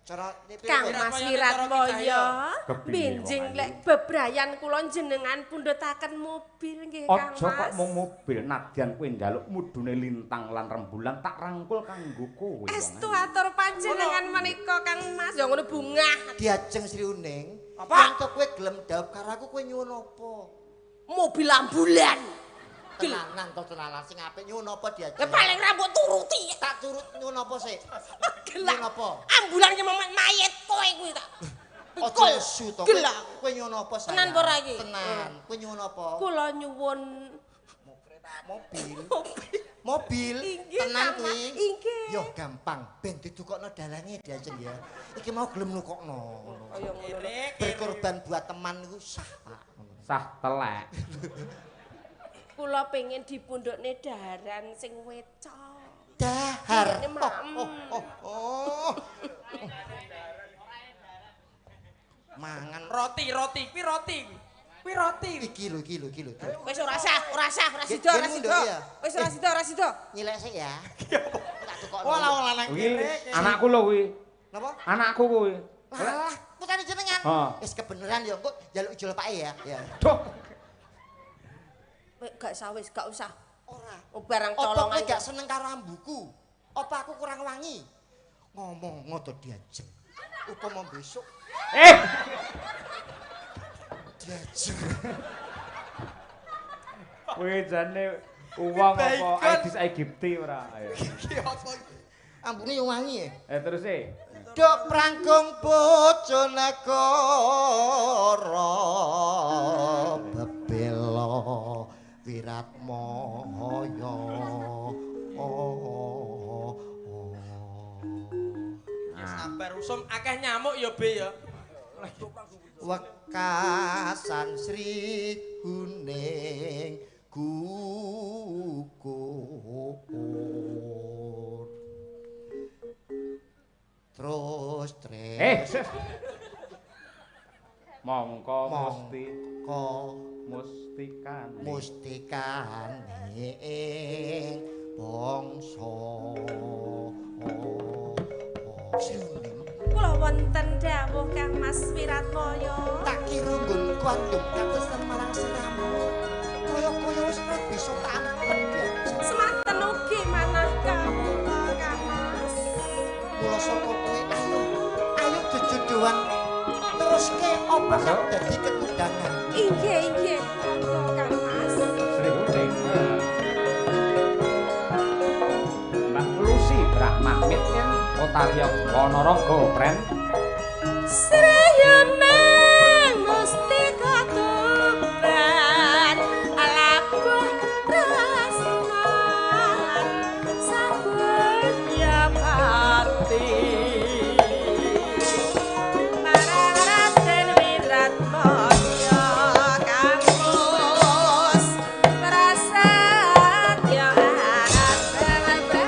Speaker 2: Cara
Speaker 5: Kang Mas Wiratmoyo,
Speaker 1: Kepiye
Speaker 5: benjing
Speaker 1: wong
Speaker 5: lek bebrayan kula jenengan pundhutaken mobil nggih Kang
Speaker 1: Aja kok
Speaker 5: Mas.
Speaker 1: mung mobil nadyan kowe njaluk mudune lintang lan rembulan tak rangkul kanggo kowe.
Speaker 5: Estu atur panjenengan menika Kang Mas. Ya ngono bungah.
Speaker 2: Diajeng Sri Uning.
Speaker 3: Apa?
Speaker 2: Yen kowe gelem dhawuh karo aku kowe nyuwun apa?
Speaker 5: Mobil ambulan.
Speaker 2: Tenanan to tenanan sing apik nyuwun apa diajeng?
Speaker 5: Ya paling rambut turuti.
Speaker 2: Tak turut nyuwun apa sih?
Speaker 5: Gelak.
Speaker 2: Nyuwun apa?
Speaker 5: Ambulan ki mayit kowe kuwi tak.
Speaker 2: Ojo nesu to.
Speaker 5: Gelak.
Speaker 2: Kowe nyuwun apa sayang?
Speaker 5: Tenan apa ora iki?
Speaker 2: Tenan. Kowe nyuwun apa?
Speaker 5: Kula nyuwun
Speaker 2: Mobil. Mobil.
Speaker 5: Inggih,
Speaker 2: Tenan
Speaker 5: Kang Mas.
Speaker 2: kuwi.
Speaker 5: Inggih.
Speaker 2: Yo gampang, ben didukokno dalange diajeng ya. Iki mau gelem nukokno.
Speaker 5: Kaya ngono.
Speaker 2: Berkorban buat teman niku sah, Pak.
Speaker 1: Sah telek.
Speaker 5: Kula pengen dipundhukne daharan sing weca.
Speaker 2: Dahar.
Speaker 5: Ini, Mam.
Speaker 2: Oh. Mangan
Speaker 3: Roti, kuwi roti. Kuwi roti.
Speaker 2: iki lho.
Speaker 5: Wis ora sah, ora sida.
Speaker 2: Iya.
Speaker 5: Wis ora sida.
Speaker 2: Nyilek sik ya. Tak tukokno.
Speaker 3: Wah, wong lanang
Speaker 1: Kuwi
Speaker 3: kene.
Speaker 1: anakku lho kuwi.
Speaker 2: Napa?
Speaker 1: Anakku kuwi.
Speaker 2: Lah, putane jenengan.
Speaker 1: Ha.
Speaker 2: Wis kebeneran ya, engko njaluk ijol pake ya. Ya.
Speaker 1: Duh.
Speaker 5: Gak usah.
Speaker 2: Ora.
Speaker 5: Barang
Speaker 2: Apa kowe
Speaker 5: colongan.
Speaker 2: gak seneng karo ambuku? Apa aku kurang wangi? Ngomong ngoto diajeng. Upama besok diajeng.
Speaker 1: Kowe jane uang apa
Speaker 3: Bacon.
Speaker 1: Aedis Aegypti ora? Ayo.
Speaker 2: Iki apa iki? Ambune yo wangi ya.
Speaker 1: Terus
Speaker 2: Dok prangkung bojo negara bebelo Wiratmoyo.
Speaker 3: Sabar usum akeh nyamuk ya Be ya.
Speaker 2: Wekasan Sri Huning gugur terus
Speaker 1: mongko mesti
Speaker 2: kok
Speaker 1: mustikane
Speaker 2: ing bangsa Sri Huning
Speaker 5: Kula wonten dawuh Kang Mas Wiratmoyo.
Speaker 2: tak kira nggon kuandum katesan marang siramu kaya wis ora bisa tampet ya
Speaker 5: Semanten ugi manah kawula Kang Mas.
Speaker 2: mula saka kowe ayo jejodohan terus ke apa sing dadi ketudangan
Speaker 5: Inggih. Monggo Kang Mas.
Speaker 1: Sri Uning. Mbak Lucy Brahmamit yen Otarya Wanaraga Pren.
Speaker 5: Srayana mustika tuban alabuh tresnan sampun yapati marang Raden Wiratmoyo kampus prasetya anak branti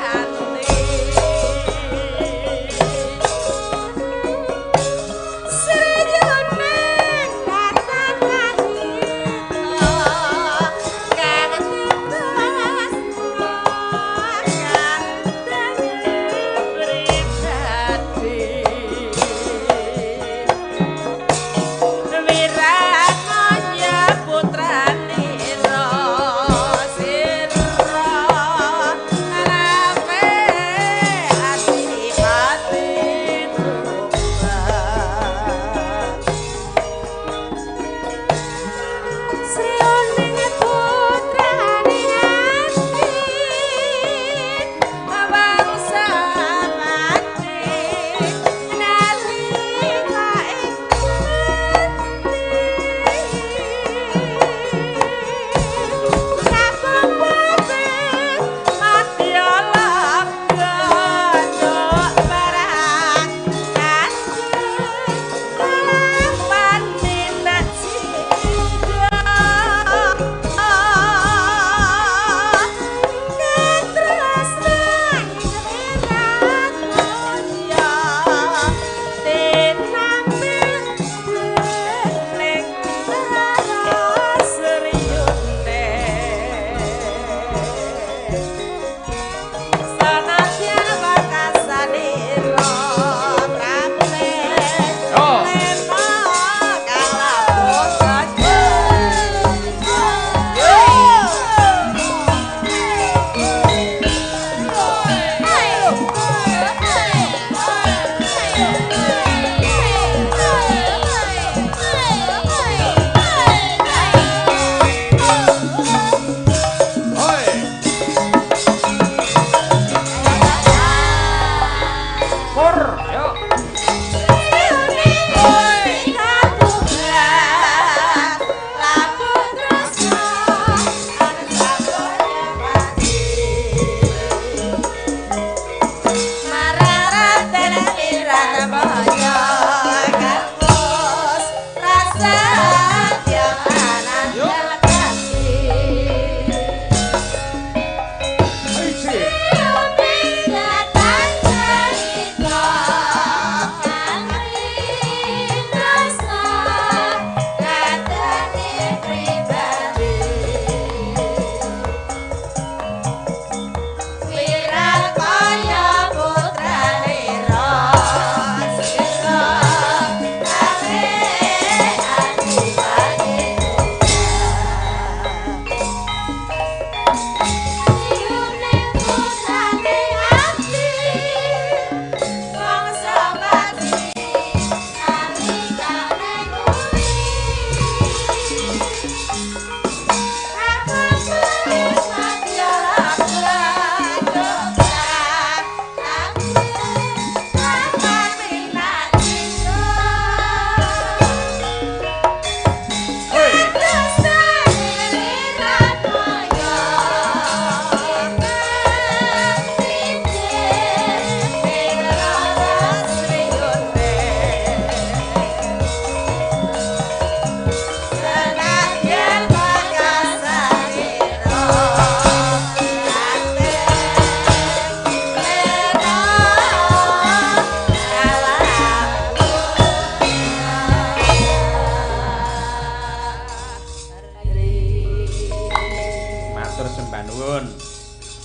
Speaker 1: matur sembah nuwun.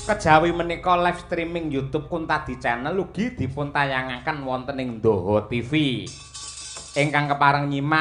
Speaker 1: Kejawi menika live streaming YouTube Kuntadi Channel ugi dipun tayangaken wonten ing Ndoho TV. Ingkang kepareng nyimak